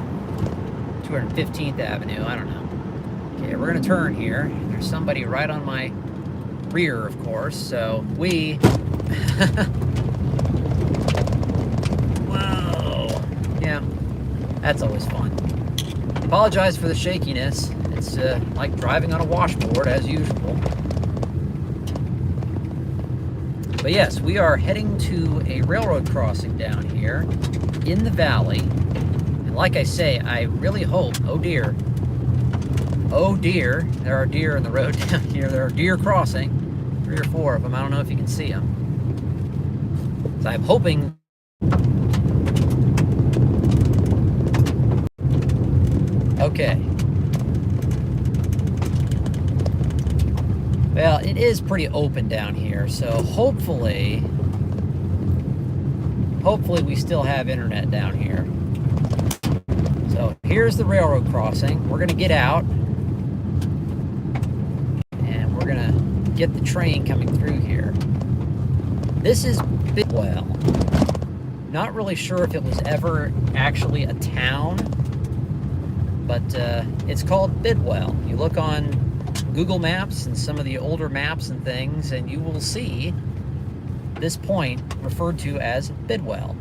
215th Avenue, I don't know. Okay, we're gonna turn here. There's somebody right on my rear, of course, so we... Yeah, that's always fun. Apologize for the shakiness. It's like driving on a washboard as usual. But yes, we are heading to a railroad crossing down here in the valley. And like I say, I really hope, oh dear, there are deer in the road down here. There are deer crossing, 3 or 4 of them. I don't know if you can see them. So I'm hoping. Okay. Well, it is pretty open down here, so hopefully we still have internet down here. So here's the railroad crossing. We're gonna get out and we're gonna get the train coming through here. This is Bidwell. Not really sure if it was ever actually a town, but it's called Bidwell. You look on Google Maps and some of the older maps and things, and you will see this point referred to as Bidwell.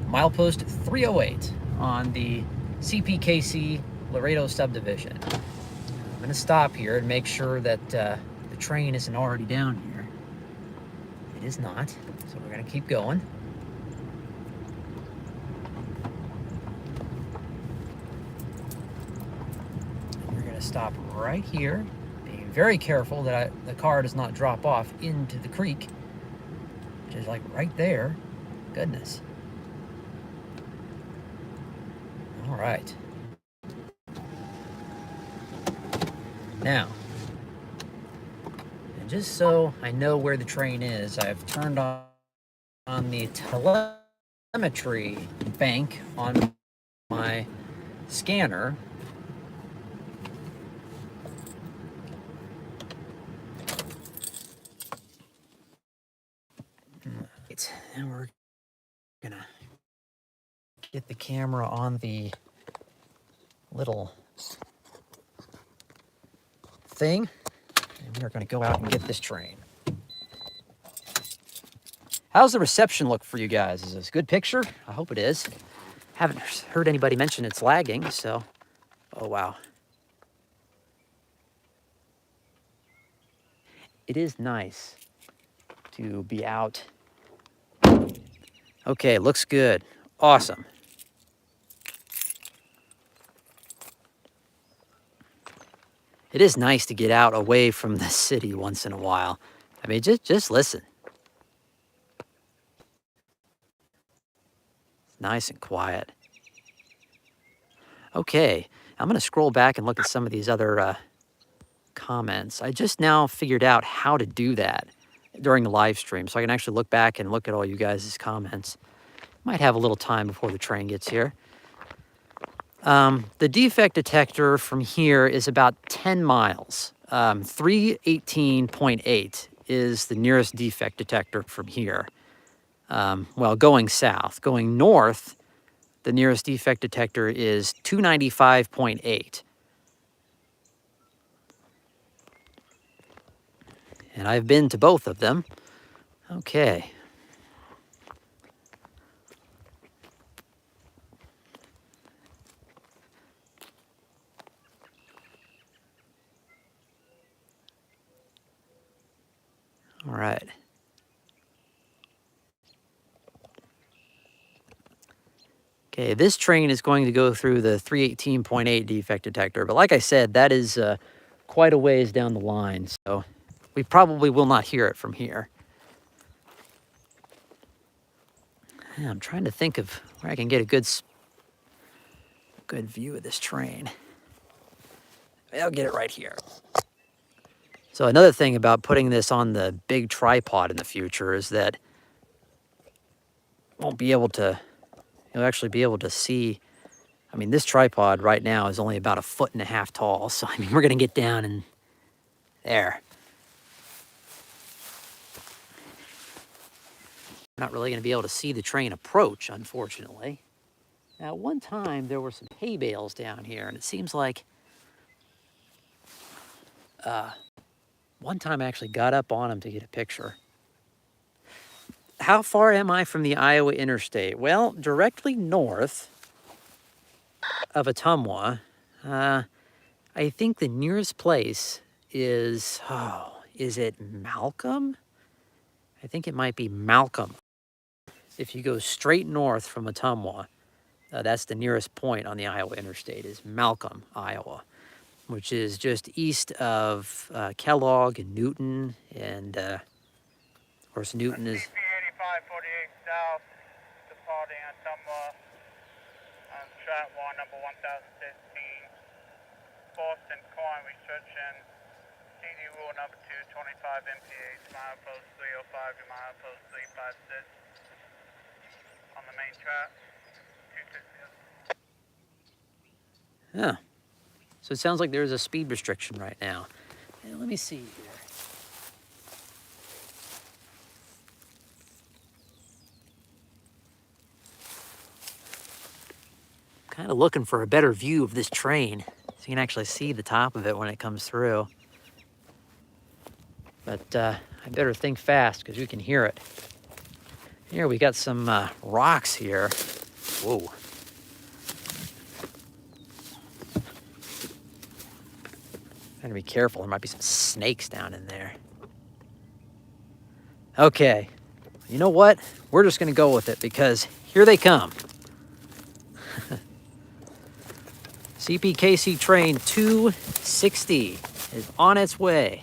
Milepost 308 on the CPKC Laredo subdivision. I'm going to stop here and make sure that the train isn't already down here. It is not, so we're going to keep going. We're going to stop right here. Very careful that the car does not drop off into the creek, which is like right there. Goodness. All right. Now, and just so I know where the train is, I've turned on the telemetry bank on my scanner. And we're gonna get the camera on the little thing, and we're gonna go out and get this train. How's the reception look for you guys? Is this a good picture? I hope it is. Haven't heard anybody mention it's lagging, so, oh wow. It is nice to be out. Okay, looks good. Awesome. It is nice to get out away from the city once in a while. I mean, just listen. It's nice and quiet. Okay, I'm going to scroll back and look at some of these other comments. I just now figured out how to do that during the live stream, so I can actually look back and look at all you guys' comments. Might have a little time before the train gets here. The defect detector from here is about 10 miles. 318.8 is the nearest defect detector from here. Well, going south. Going north, the nearest defect detector is 295.8. And I've been to both of them. Okay. All right. Okay, this train is going to go through the 318.8 defect detector, but like I said, that is quite a ways down the line, so we probably will not hear it from here. Yeah, I'm trying to think of where I can get a good view of this train. I'll get it right here. So another thing about putting this on the big tripod in the future is that you'll actually be able to see. I mean, this tripod right now is only about 1.5 feet tall, so I mean, we're gonna get down and there. We're not really gonna be able to see the train approach, unfortunately. Now, at one time, there were some hay bales down here, and it seems like one time I actually got up on them to get a picture. How far am I from the Iowa Interstate? Well, directly north of Ottumwa, I think the nearest place is, is it Malcolm? I think it might be Malcolm. If you go straight north from Ottumwa, that's the nearest point on the Iowa Interstate, is Malcolm, Iowa, which is just east of Kellogg and Newton. And of course, Newton is... CP 8548 south, departing Ottumwa on track 1, number 1015. Boston corn restriction, CD rule number 2, 25 mph, milepost 305 to milepost 356 on the main track, 260. Yeah. So it sounds like there's a speed restriction right now. And let me see here. Kind of looking for a better view of this train so you can actually see the top of it when it comes through. But I better think fast because we can hear it. Here we got some rocks here. Whoa. Gotta be careful, there might be some snakes down in there. Okay, you know what? We're just gonna go with it because here they come. CPKC train 260 is on its way.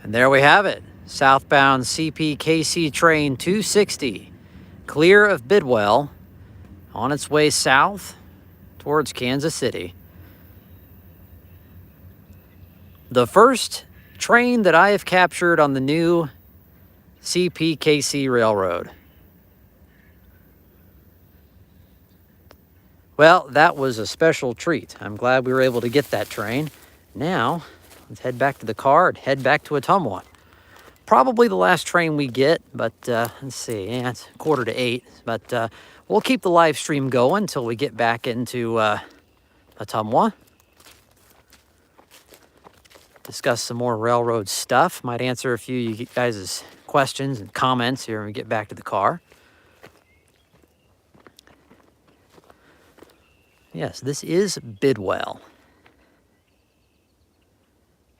And there we have it. Southbound CPKC train 260, clear of Bidwell, on its way south towards Kansas City. The first train that I have captured on the new CPKC railroad. Well, that was a special treat. I'm glad we were able to get that train. Now, let's head back to the car and head back to Ottumwa. Probably the last train we get, but let's see, yeah, it's 7:45, but we'll keep the live stream going until we get back into Ottumwa. Discuss some more railroad stuff. Might answer a few of you guys' questions and comments here when we get back to the car. Yes, this is Bidwell.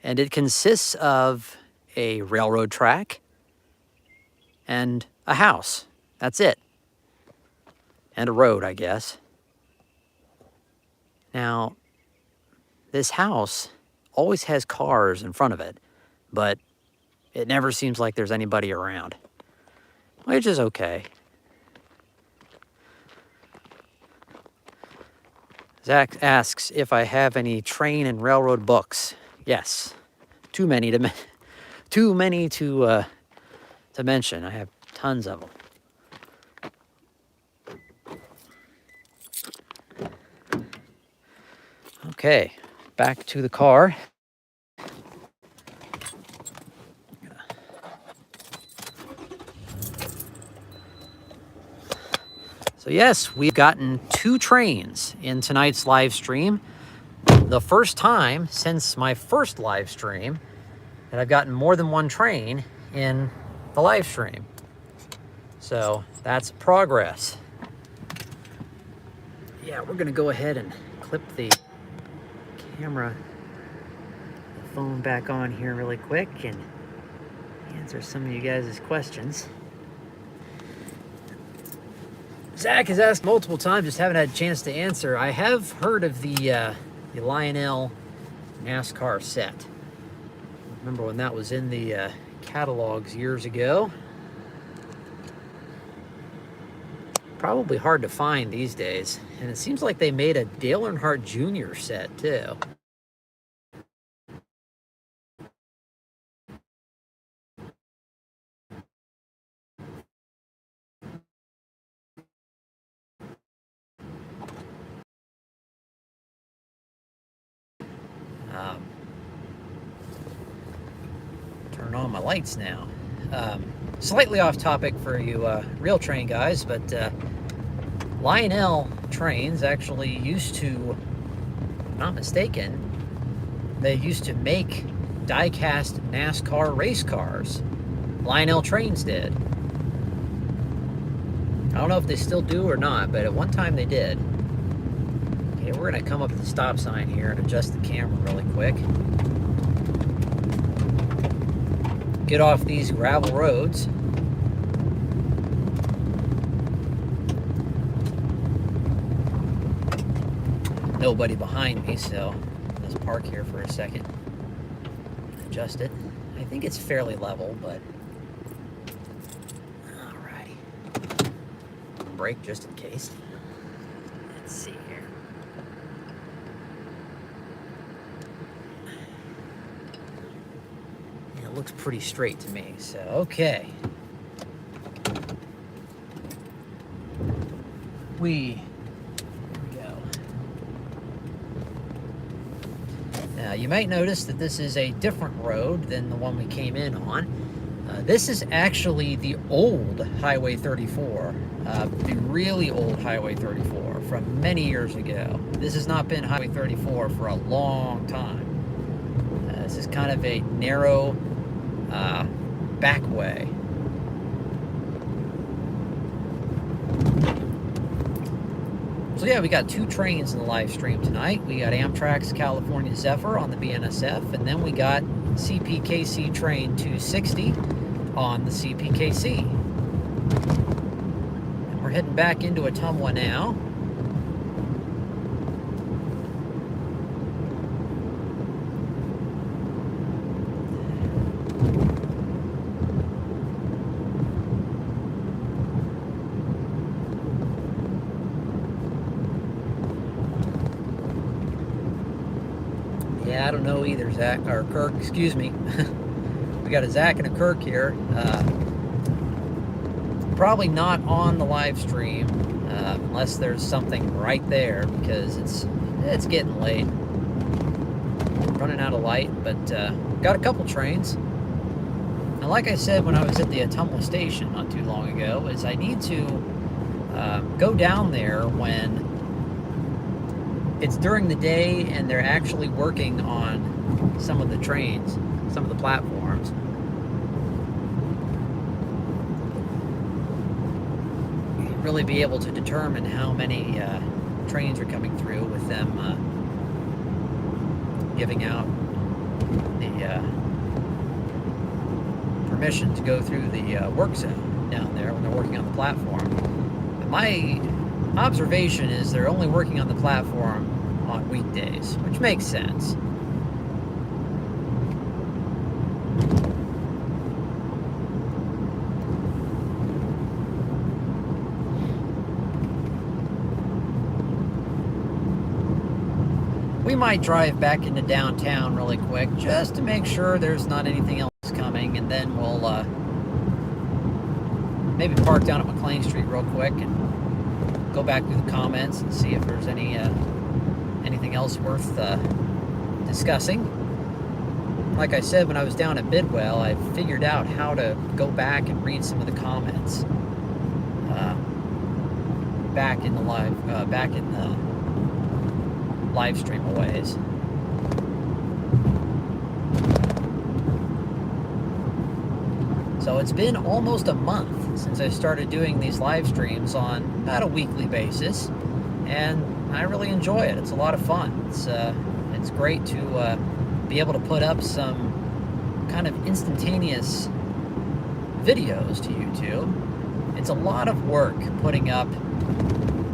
And it consists of a railroad track and a house. That's it. And a road, I guess. Now, this house always has cars in front of it, but it never seems like there's anybody around, which is okay. Zach asks if I have any train and railroad books. Yes, too many to mention. I have tons of them. Okay, back to the car. So yes, we've gotten 2 trains in tonight's live stream. The first time since my first live stream that I've gotten more than 1 train in the live stream. So that's progress. Yeah, we're gonna go ahead and clip the camera, the phone back on here really quick and answer some of you guys' questions. Zach has asked multiple times, just haven't had a chance to answer. I have heard of the Lionel NASCAR set. Remember when that was in the catalogs years ago? Probably hard to find these days. And it seems like they made a Dale Earnhardt Jr. set too. Turn on my lights now. Slightly off topic for you rail train guys, but Lionel trains actually used to, if I'm not mistaken, they used to make die-cast NASCAR race cars. Lionel trains did. I don't know if they still do or not, but at one time they did. Okay, we're gonna come up to the stop sign here and adjust the camera really quick. Get off these gravel roads. Nobody behind me, so let's park here for a second. Adjust it. I think it's fairly level, but alrighty. Brake just in case. Let's see here. Yeah, it looks pretty straight to me, so okay. Here we go. Now, you might notice that this is a different road than the one we came in on. This is actually the old Highway 34, the really old Highway 34 from many years ago. This has not been Highway 34 for a long time. This is kind of a narrow back way. So yeah, we got 2 trains in the live stream tonight. We got Amtrak's California Zephyr on the BNSF, and then we got CPKC train 260 on the CPKC. And we're heading back into Ottumwa now. Yeah, I don't know either, Zach, or Kirk, excuse me. We got a Zach and a Kirk here. Probably not on the live stream, unless there's something right there, because it's getting late. Running out of light, but got a couple trains. And like I said when I was at the Ottumwa station not too long ago, is I need to go down there when it's during the day and they're actually working on some of the trains, some of the platforms. Really be able to determine how many trains are coming through with them giving out the permission to go through the work zone down there when they're working on the platform. But my observation is they're only working on the platform on weekdays, which makes sense. We might drive back into downtown really quick just to make sure there's not anything else coming, and then we'll maybe park down at McLean Street real quick and go back through the comments and see if there's anything else worth discussing. Like I said, when I was down at Bidwell, I figured out how to go back and read some of the comments back in the live stream a ways. So it's been almost a month since I started doing these live streams on about a weekly basis, and I really enjoy it. It's a lot of fun. It's great to be able to put up some kind of instantaneous videos to YouTube. It's a lot of work putting up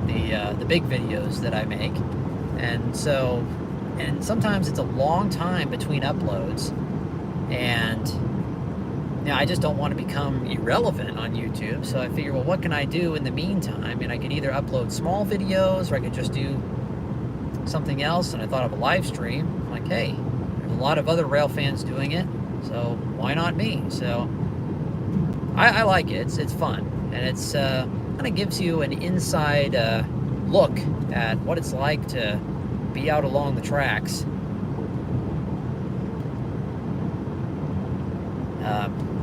the big videos that I make. And sometimes it's a long time between uploads, and I just don't want to become irrelevant on YouTube. So I figure, well, what can I do in the meantime? And I could either upload small videos, or I could just do something else. And I thought of a live stream. I'm like, hey, there's a lot of other rail fans doing it, so why not me? So I like it. It's fun, and it's kind of gives you an inside look at what it's like to be out along the tracks,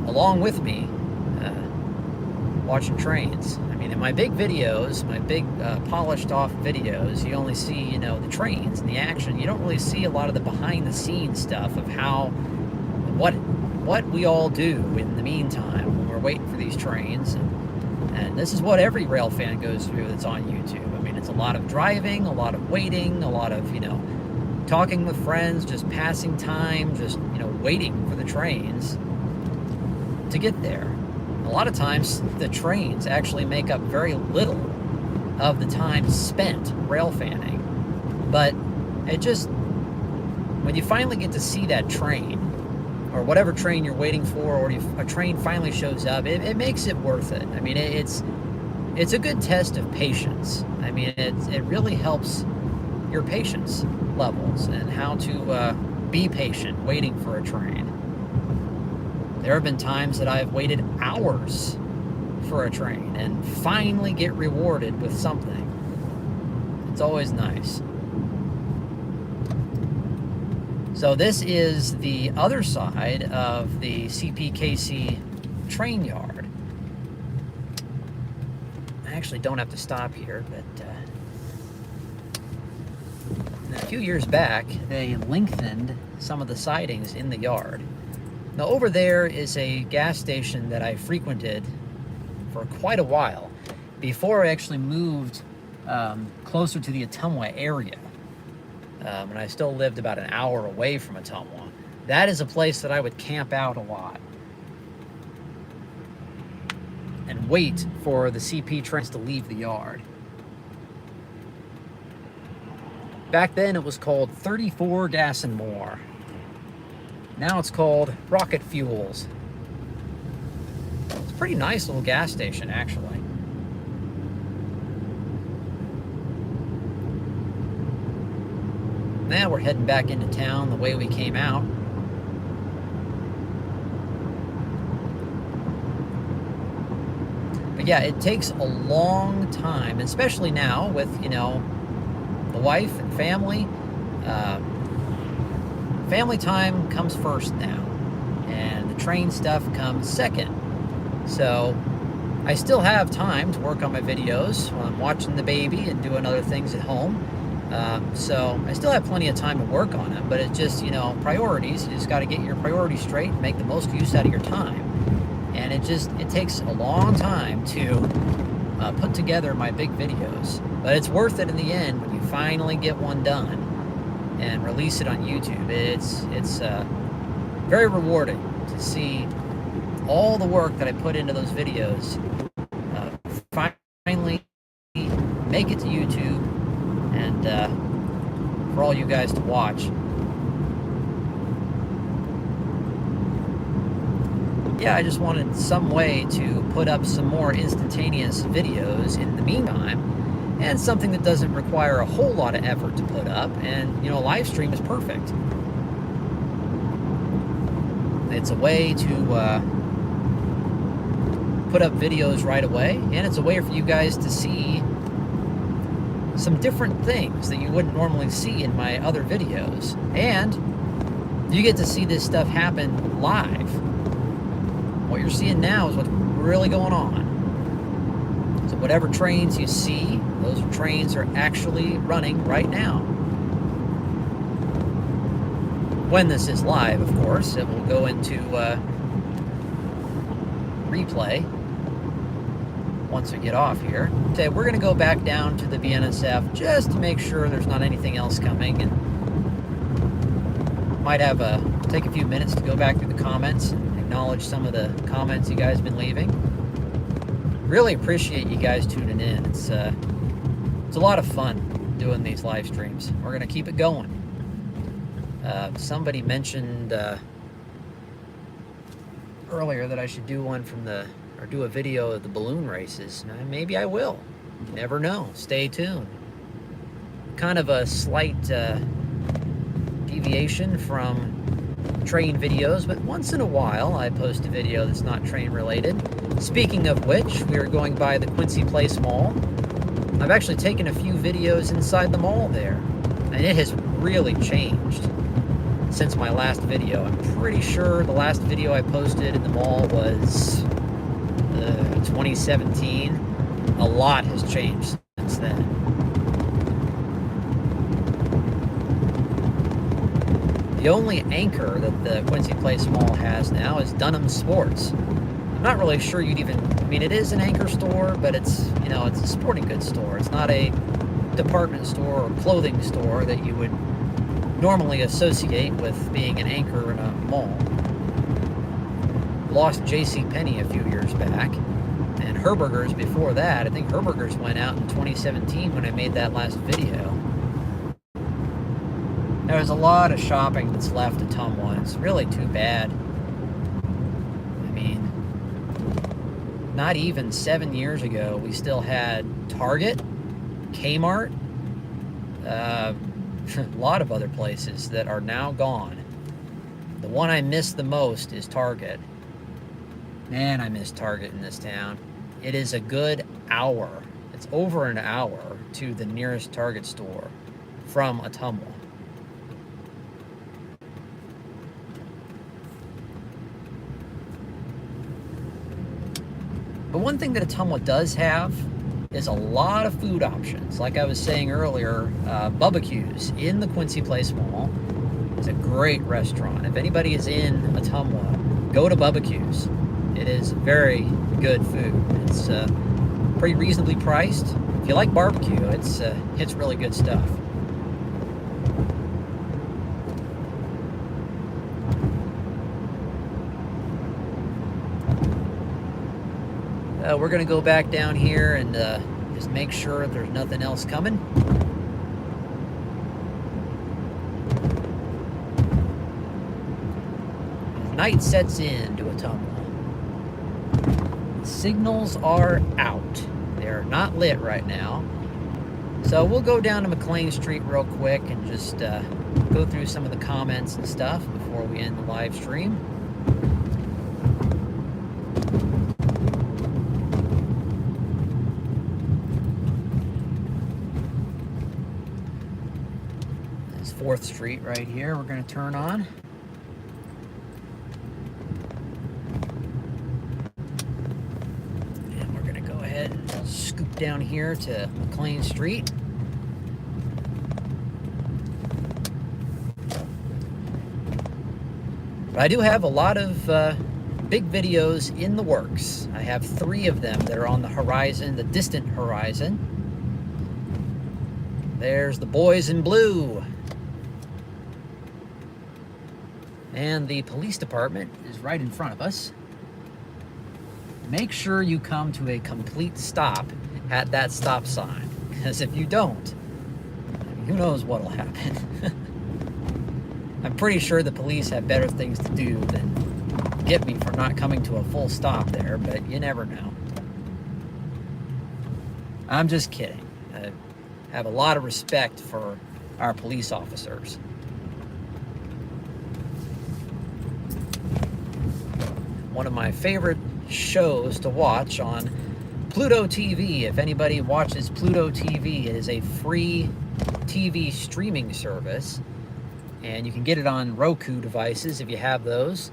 along with me, watching trains. I mean, in my big videos, my big polished off videos, you only see, the trains and the action. You don't really see a lot of the behind the scenes stuff of what we all do in the meantime when we're waiting for these trains. And this is what every rail fan goes through that's on YouTube. I mean, it's a lot of driving, a lot of waiting, a lot of, talking with friends, just passing time, just, waiting for the trains to get there. A lot of times, the trains actually make up very little of the time spent rail fanning. But when you finally get to see that train, or whatever train you're waiting for, or if a train finally shows up, it makes it worth it. I mean, it's a good test of patience. I mean, it really helps your patience levels and how to be patient waiting for a train. There have been times that I've waited hours for a train and finally get rewarded with something. It's always nice. So this is the other side of the CPKC train yard. I actually don't have to stop here, but a few years back, they lengthened some of the sidings in the yard. Now over there is a gas station that I frequented for quite a while before I actually moved closer to the Ottumwa area. And I still lived about an hour away from Ottumwa. That is a place that I would camp out a lot and wait for the CP trains to leave the yard. Back then it was called 34 Gas and More. Now it's called Rocket Fuels. It's a pretty nice little gas station, actually. Now we're heading back into town the way we came out. But yeah, it takes a long time, especially now with, you know, the wife and family. Family time comes first now, and the train stuff comes second. So I still have time to work on my videos while I'm watching the baby and doing other things at home. So I still have plenty of time to work on it, but it's just, you know, priorities. You just got to get your priorities straight and make the most use out of your time. And it takes a long time to put together my big videos, but it's worth it in the end when you finally get one done and release it on YouTube. It's very rewarding to see all the work that I put into those videos finally make it to YouTube and for all you guys to watch. Yeah, I just wanted some way to put up some more instantaneous videos in the meantime, and something that doesn't require a whole lot of effort to put up, and, you know, a live stream is perfect. It's a way to put up videos right away, and it's a way for you guys to see some different things that you wouldn't normally see in my other videos, and you get to see this stuff happen live. What you're seeing now is what's really going on. So whatever trains you see, those trains are actually running right now. When this is live, of course, it will go into replay once we get off here. Okay, we're going to go back down to the BNSF just to make sure there's not anything else coming, and might have take a few minutes to go back through the comments and acknowledge some of the comments you guys have been leaving. Really appreciate you guys tuning in. It's a lot of fun doing these live streams. We're going to keep it going. Somebody mentioned earlier that I should do one or do a video of the balloon races. Maybe I will. You never know. Stay tuned. Kind of a slight deviation from train videos, but once in a while I post a video that's not train related. Speaking of which, we are going by the Quincy Place Mall. I've actually taken a few videos inside the mall there, and it has really changed since my last video. I'm pretty sure the last video I posted in the mall was 2017. A lot has changed since then. The only anchor that the Quincy Place Mall has now is Dunham Sports. I'm not really sure you'd even, I mean, it is an anchor store, but it's, you know, it's a sporting goods store. It's not a department store or clothing store that you would normally associate with being an anchor in a mall. Lost JCPenney a few years back, and Herberger's before that. I think Herberger's went out in 2017 when I made that last video. There's a lot of shopping that's left at Ottumwa. It's really too bad. I mean, not even 7 years ago, we still had Target, Kmart, a lot of other places that are now gone. The one I miss the most is Target. Man, I miss Target in this town. It is a good hour. It's over an hour to the nearest Target store from Ottumwa. But one thing that Ottumwa does have is a lot of food options. Like I was saying earlier, Bubba Q's in the Quincy Place Mall is a great restaurant. If anybody is in Ottumwa, go to Bubba Q's. It is very good food. It's pretty reasonably priced. If you like barbecue, it's really good stuff. We're going to go back down here and just make sure there's nothing else coming. Night sets in to Ottumwa. Signals are out. They're not lit right now. So we'll go down to McLean Street real quick and just go through some of the comments and stuff before we end the live stream. This is 4th Street right here we're going to turn on. And we're going to go ahead and scoop down here to McLean Street. But I do have a lot of big videos in the works. I have 3 of them that are on the horizon, the distant horizon. There's the boys in blue. And the police department is right in front of us. Make sure you come to a complete stop at that stop sign, because if you don't, who knows what'll happen. I'm pretty sure the police have better things to do than get me for not coming to a full stop there, but you never know. I'm just kidding. I have a lot of respect for our police officers. One of my favorite shows to watch on Pluto TV. If anybody watches Pluto TV, it is a free TV streaming service. And you can get it on Roku devices if you have those.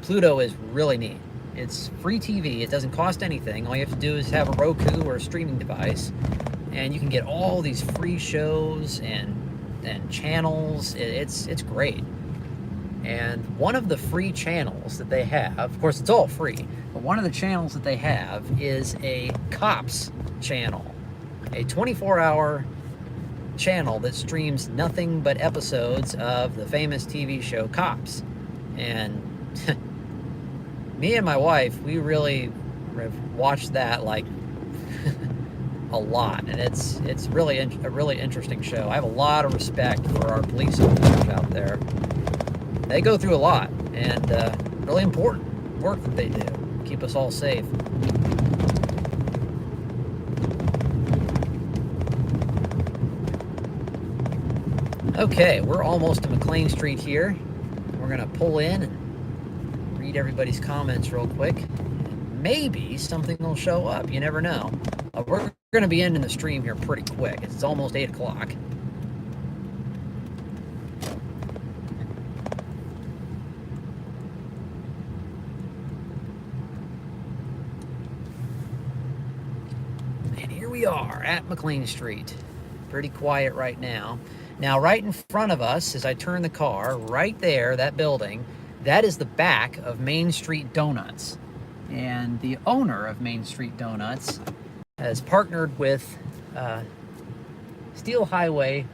Pluto is really neat. It's free TV. It doesn't cost anything. All you have to do is have a Roku or a streaming device. And you can get all these free shows and channels. It's great. And one of the free channels that they have, of course it's all free, but one of the channels that they have is a cops channel. A 24-hour channel that streams nothing but episodes of the famous TV show Cops. And me and my wife, we really watched that like a lot, and it's really a really interesting show. I have a lot of respect for our police officers out there. They go through a lot, and really important work that they do. Keep us all safe. Okay, we're almost to McLean Street here. We're gonna pull in and read everybody's comments real quick. Maybe something will show up, you never know. We're gonna be ending the stream here pretty quick. It's almost 8 o'clock. And here we are at McLean Street. Pretty quiet right now. Now, right in front of us, as I turn the car, right there, that building, that is the back of Main Street Donuts. And the owner of Main Street Donuts has partnered with Steel Highway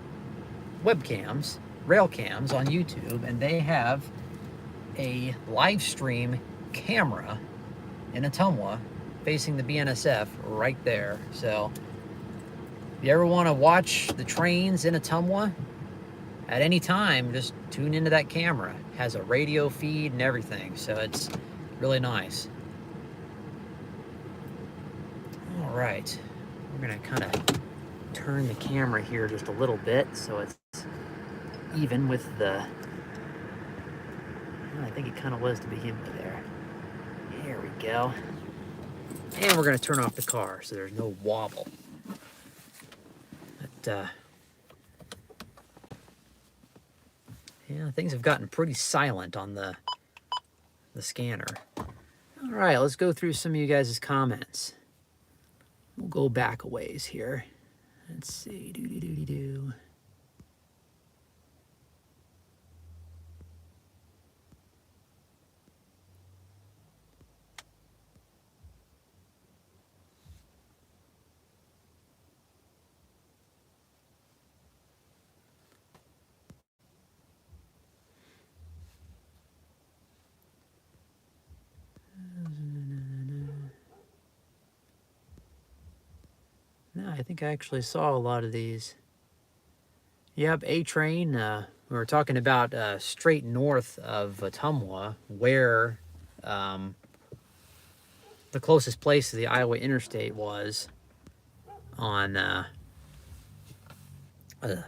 webcams, rail cams on YouTube, and they have a live stream camera in Ottumwa facing the BNSF right there. So if you ever want to watch the trains in Ottumwa at any time, just tune into that camera. It has a radio feed and everything, so it's really nice. All right, we're gonna kind of turn the camera here just a little bit so it's even with the, I think it kind of was to begin with there. Here we go. And we're gonna turn off the car so there's no wobble. But, yeah, things have gotten pretty silent on the scanner. All right, let's go through some of you guys' comments. We'll go back a ways here. Let's see. Doo-doo-doo-doo-doo. No, I think I actually saw a lot of these. Yep, A-Train. We were talking about straight north of Ottumwa, where the closest place to the Iowa Interstate was on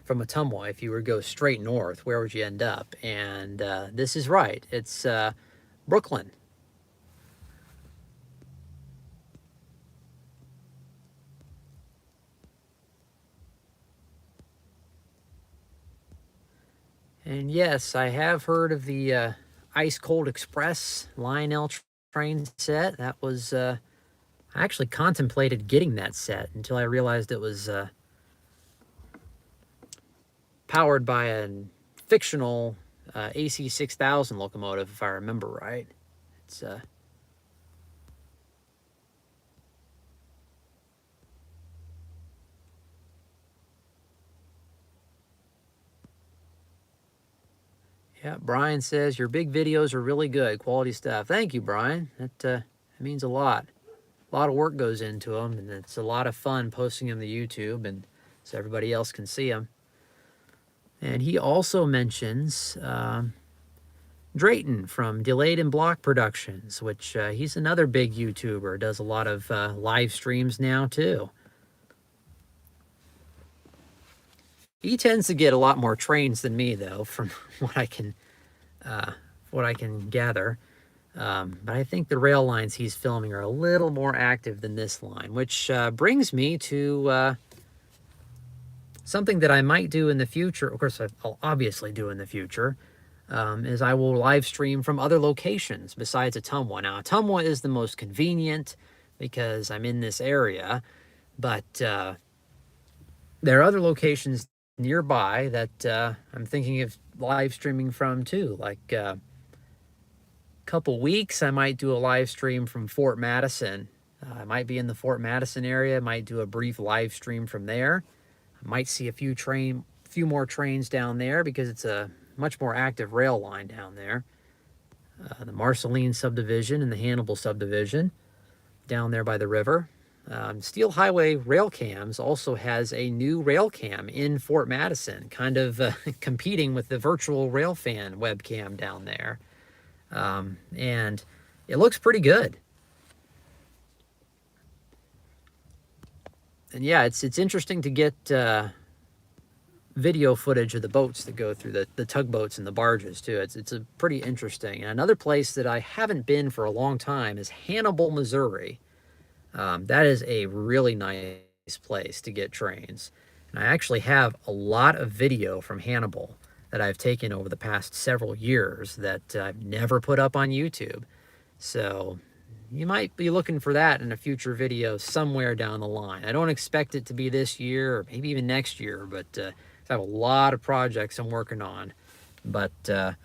from Ottumwa, if you were to go straight north, where would you end up? And this is right. It's Brooklyn. And yes, I have heard of the Ice Cold Express Lionel train set. That was, I actually contemplated getting that set until I realized it was powered by a fictional AC 6000 locomotive, if I remember right. It's yeah, Brian says, your big videos are really good, quality stuff. Thank you, Brian. That means a lot. A lot of work goes into them, and it's a lot of fun posting them to YouTube, and so everybody else can see them. And he also mentions Drayton from Delayed and Block Productions, which he's another big YouTuber, does a lot of live streams now too. He tends to get a lot more trains than me, though, from what I can gather. But I think the rail lines he's filming are a little more active than this line, which brings me to something that I might do in the future. Of course, I'll obviously do in the future, is I will live stream from other locations besides Ottumwa. Now, Ottumwa is the most convenient because I'm in this area, but there are other locations nearby that I'm thinking of live streaming from too. Like couple weeks, I might do a live stream from Fort Madison. I might be in the Fort Madison area. Might do a brief live stream from there. I might see a few more trains down there because it's a much more active rail line down there. The Marceline subdivision and the Hannibal subdivision down there by the river. Steel Highway Rail Cams also has a new rail cam in Fort Madison, kind of competing with the virtual railfan webcam down there. And it looks pretty good. And yeah, it's interesting to get video footage of the boats that go through the tugboats and the barges too. It's a pretty interesting. And another place that I haven't been for a long time is Hannibal, Missouri. That is a really nice place to get trains. And I actually have a lot of video from Hannibal that I've taken over the past several years that I've never put up on YouTube. So you might be looking for that in a future video somewhere down the line. I don't expect it to be this year or maybe even next year, but I have a lot of projects I'm working on. But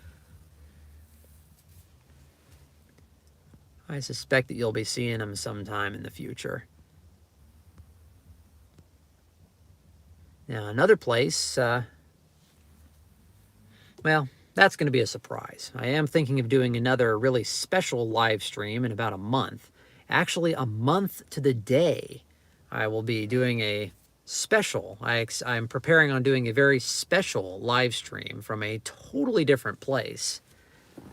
I suspect that you'll be seeing them sometime in the future. Now, another place, well, that's going to be a surprise. I am thinking of doing another really special live stream in about a month. Actually, a month to the day, I will be doing a special. I'm preparing on doing a very special live stream from a totally different place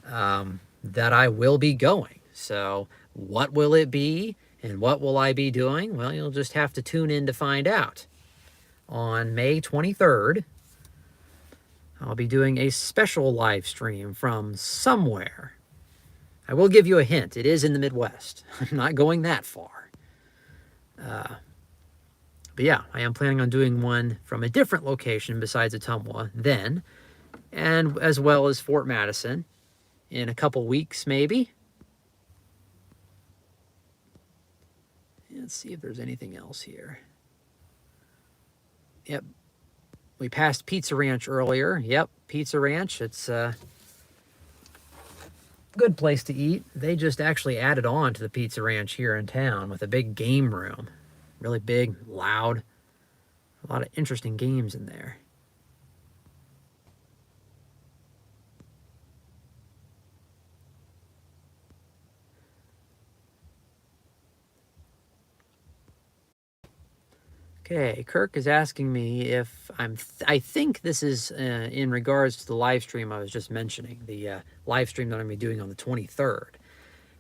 that I will be going. So what will it be and what will I be doing? Well, you'll just have to tune in to find out. On May 23rd, I'll be doing a special live stream from somewhere. I will give you a hint. It is in the Midwest. I'm not going that far. But yeah, I am planning on doing one from a different location besides Ottumwa then, and as well as Fort Madison in a couple weeks maybe. Let's see if there's anything else here. Yep. We passed Pizza Ranch earlier. Yep, Pizza Ranch. It's a good place to eat. They just actually added on to the Pizza Ranch here in town with a big game room. Really big, loud. A lot of interesting games in there. Okay, Kirk is asking me if I think this is in regards to the live stream I was just mentioning, the live stream that I'm going to be doing on the 23rd.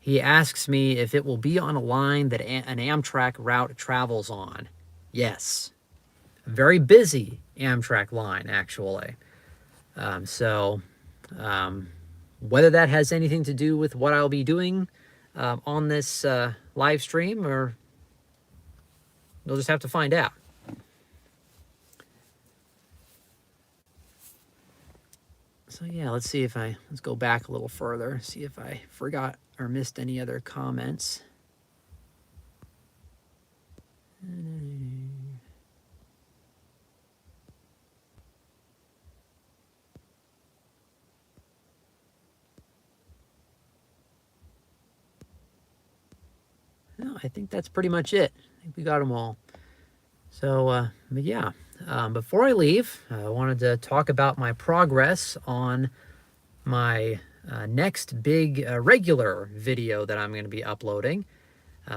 He asks me if it will be on a line that an Amtrak route travels on. Yes. A very busy Amtrak line, actually. Whether that has anything to do with what I'll be doing on this live stream, or you'll just have to find out. So yeah, let's go back a little further, see if I forgot or missed any other comments. No, I think that's pretty much it. I think we got them all. So, but yeah, before I leave, I wanted to talk about my progress on my next big regular video that I'm going to be uploading,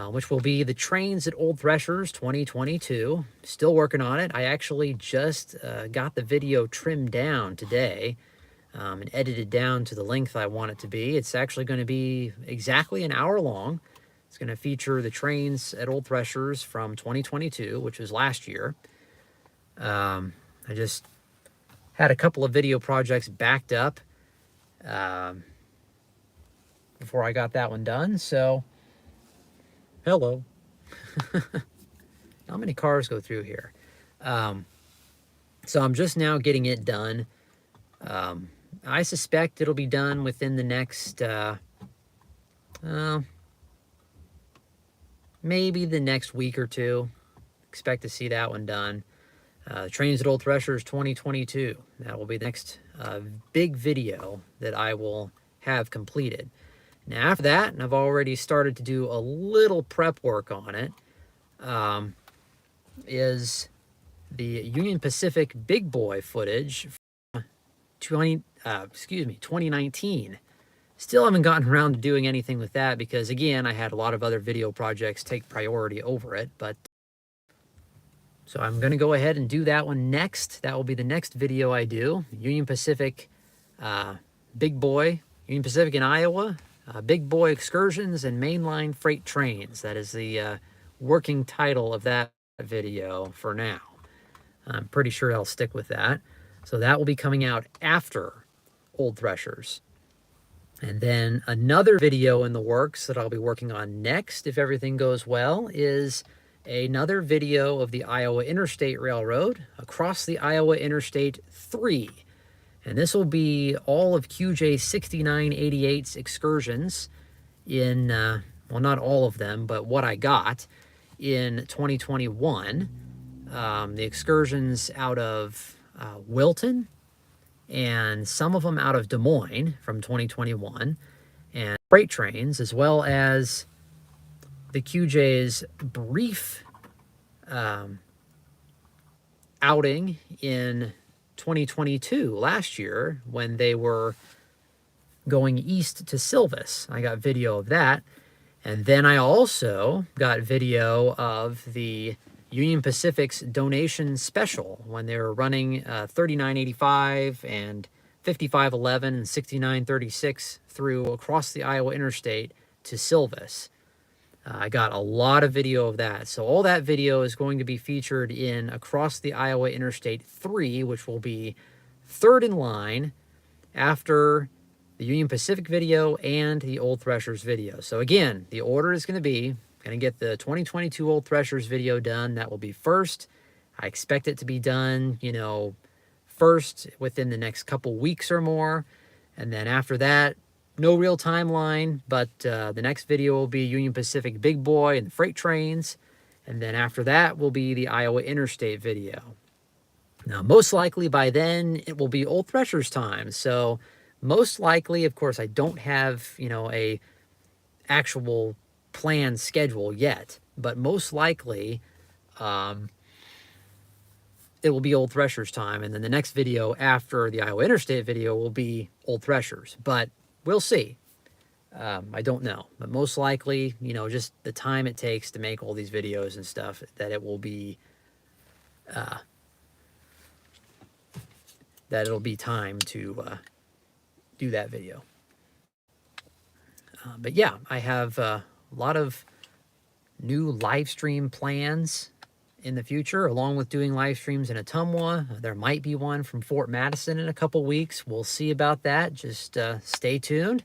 which will be the Trains at Old Threshers 2022. Still working on it. I actually just got the video trimmed down today and edited down to the length I want it to be. It's actually going to be exactly an hour long. It's going to feature the Trains at Old Threshers from 2022, which was last year. I just had a couple of video projects backed up before I got that one done. So, hello. How many cars go through here? So I'm just now getting it done. I suspect it'll be done within the next, maybe the next week or two. Expect to see that one done. Trains at Old Threshers 2022. That will be the next big video that I will have completed. Now after that, and I've already started to do a little prep work on it, is the Union Pacific Big Boy footage from 2019. Still haven't gotten around to doing anything with that because, again, I had a lot of other video projects take priority over it. But so I'm going to go ahead and do that one next. That will be the next video I do. Union Pacific Big Boy, Union Pacific in Iowa, Big Boy Excursions and Mainline Freight Trains. That is the working title of that video for now. I'm pretty sure I'll stick with that. So that will be coming out after Old Threshers. And then another video in the works that I'll be working on next, if everything goes well, is another video of the Iowa Interstate Railroad across the Iowa Interstate 3. And this will be all of QJ 6988's excursions in, well, not all of them, but what I got in 2021. The excursions out of Wilton, and some of them out of Des Moines from 2021, and freight trains, as well as the QJ's brief outing in 2022, last year, when they were going east to Silvis. I got video of that. And then I also got video of the Union Pacific's donation special when they were running 3985 and 5511 and 6936 through across the Iowa Interstate to Silvis. I got a lot of video of that. So all that video is going to be featured in Across the Iowa Interstate 3, which will be third in line after the Union Pacific video and the Old Threshers video. So again, the order is going to be, going to get the 2022 Old Threshers video done. That will be first. I expect it to be done, you know, first within the next couple weeks or more. And then after that, no real timeline, but the next video will be Union Pacific Big Boy and the freight trains. And then after that will be the Iowa Interstate video. Now, most likely by then, it will be Old Threshers time. So most likely, of course, I don't have, you know, a actual planned schedule yet, but most likely it will be Old Threshers time. And then the next video after the Iowa Interstate video will be Old Threshers. But we'll see. I don't know. But most likely, you know, just the time it takes to make all these videos and stuff, that it will be, that it'll be time to do that video. But yeah, I have a lot of new live stream plans in the future, along with doing live streams in Ottumwa. There might be one from Fort Madison in a couple weeks. We'll see about that. Just stay tuned.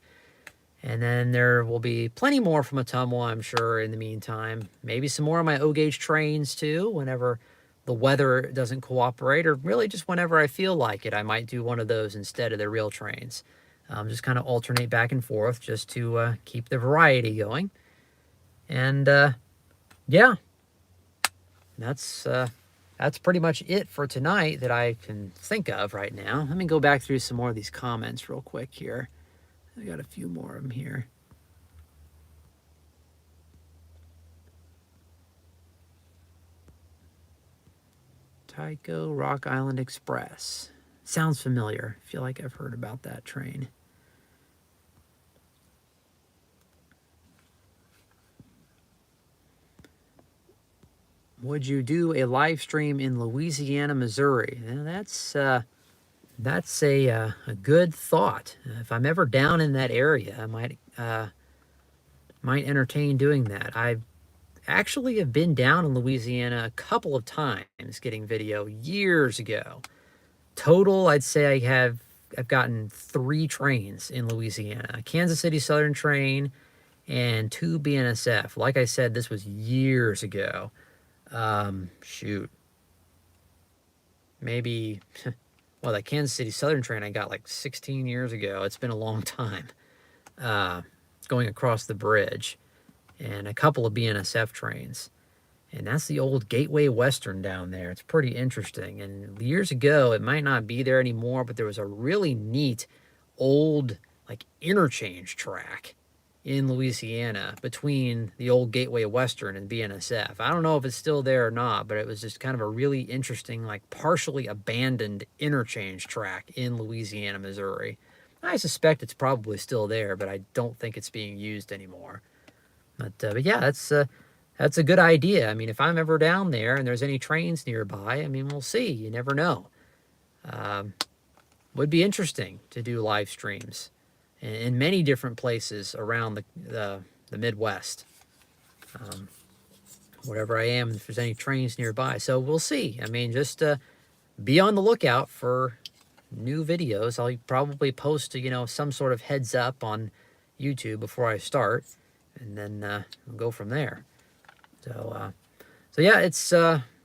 And then there will be plenty more from Ottumwa, I'm sure, in the meantime. Maybe some more of my O-gauge trains, too, whenever the weather doesn't cooperate, or really just whenever I feel like it. I might do one of those instead of the real trains. Just kind of alternate back and forth just to keep the variety going. And, yeah, that's pretty much it for tonight that I can think of right now. Let me go back through some more of these comments real quick here. I got a few more of them here. Tycho Rock Island Express. Sounds familiar. I feel like I've heard about that train. Would you do a live stream in Louisiana, Missouri? That's a good thought. If I'm ever down in that area, I might entertain doing that. I actually have been down in Louisiana a couple of times getting video years ago. Total, I'd say I've gotten 3 trains in Louisiana: a Kansas City Southern train and 2 BNSF. Like I said, this was years ago. Shoot, maybe, well, that Kansas City Southern train I got like 16 years ago. It's been a long time, going across the bridge, and a couple of BNSF trains. And that's the old Gateway Western down there. It's pretty interesting. And years ago, it might not be there anymore, but there was a really neat old like interchange track in Louisiana between the old Gateway Western and BNSF. I don't know if it's still there or not, but it was just kind of a really interesting, like partially abandoned interchange track in Louisiana, Missouri. I suspect it's probably still there, but I don't think it's being used anymore. But yeah, that's a good idea. I mean, if I'm ever down there and there's any trains nearby, I mean, we'll see. You never know. Would be interesting to do live streams in many different places around the Midwest. Wherever I am, if there's any trains nearby. So we'll see. I mean, just be on the lookout for new videos. I'll probably post, some sort of heads up on YouTube before I start, and then we'll go from there. So yeah, it's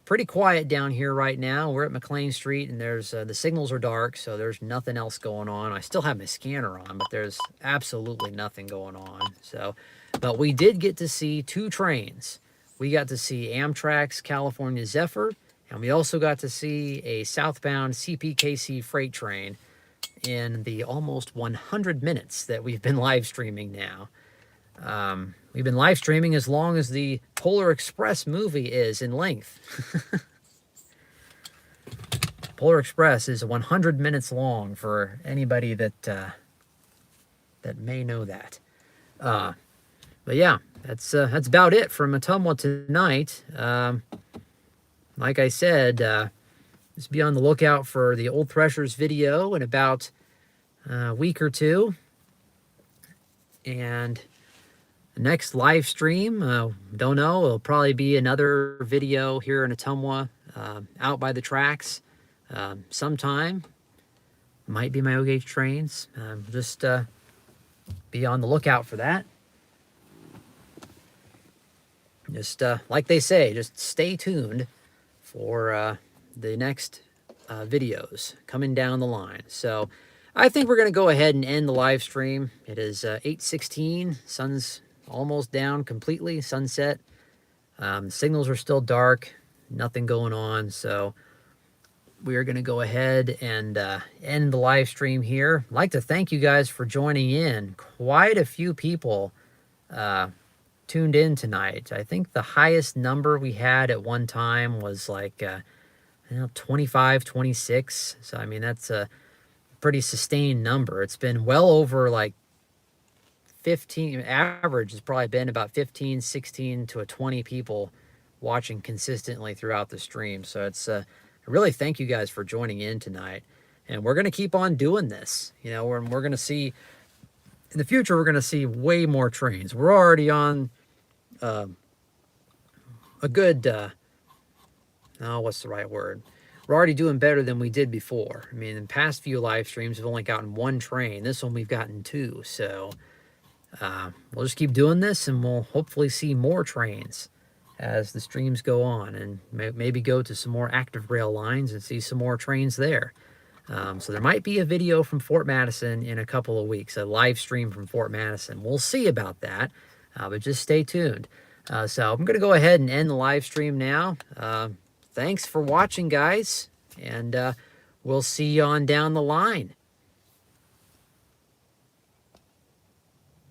pretty quiet down here right now. We're at McLean Street, and there's the signals are dark, so there's nothing else going on. I still have my scanner on, but there's absolutely nothing going on. So, but we did get to see 2 trains. We got to see Amtrak's California Zephyr, and we also got to see a southbound CPKC freight train in the almost 100 minutes that we've been live streaming now. We've been live streaming as long as the Polar Express movie is in length. Polar Express is 100 minutes long for anybody that may know that. But yeah, that's about it from Ottumwa tonight. Like I said, just be on the lookout for the Old Threshers video in about a week or 2. And the next live stream, don't know, it'll probably be another video here in Ottumwa, out by the tracks, sometime. Might be my O-gauge trains. Just be on the lookout for that. Just like they say, just stay tuned for the next videos coming down the line. So I think we're going to go ahead and end the live stream. It is 8:16. Sun's almost down completely, sunset. Signals are still dark, nothing going on. So we are going to go ahead and end the live stream here. I'd like to thank you guys for joining in. Quite a few people tuned in tonight. I think the highest number we had at one time was like 25, 26. So I mean, that's a pretty sustained number. It's been well over like 15, average has probably been about 15, 16 to 20 people watching consistently throughout the stream. So it's I really thank you guys for joining in tonight. And we're going to keep on doing this. We're going to see, in the future, we're going to see way more trains. We're already on a good oh, what's the right word? We're already doing better than we did before. I mean, in the past few live streams, we've only gotten 1 train. This one we've gotten 2. So we'll just keep doing this, and we'll hopefully see more trains as the streams go on, and maybe go to some more active rail lines and see some more trains there. So there might be a video from Fort Madison in a couple of weeks, a live stream from Fort Madison. We'll see about that, but just stay tuned. So I'm going to go ahead and end the live stream now. Thanks for watching, guys, and we'll see you on down the line.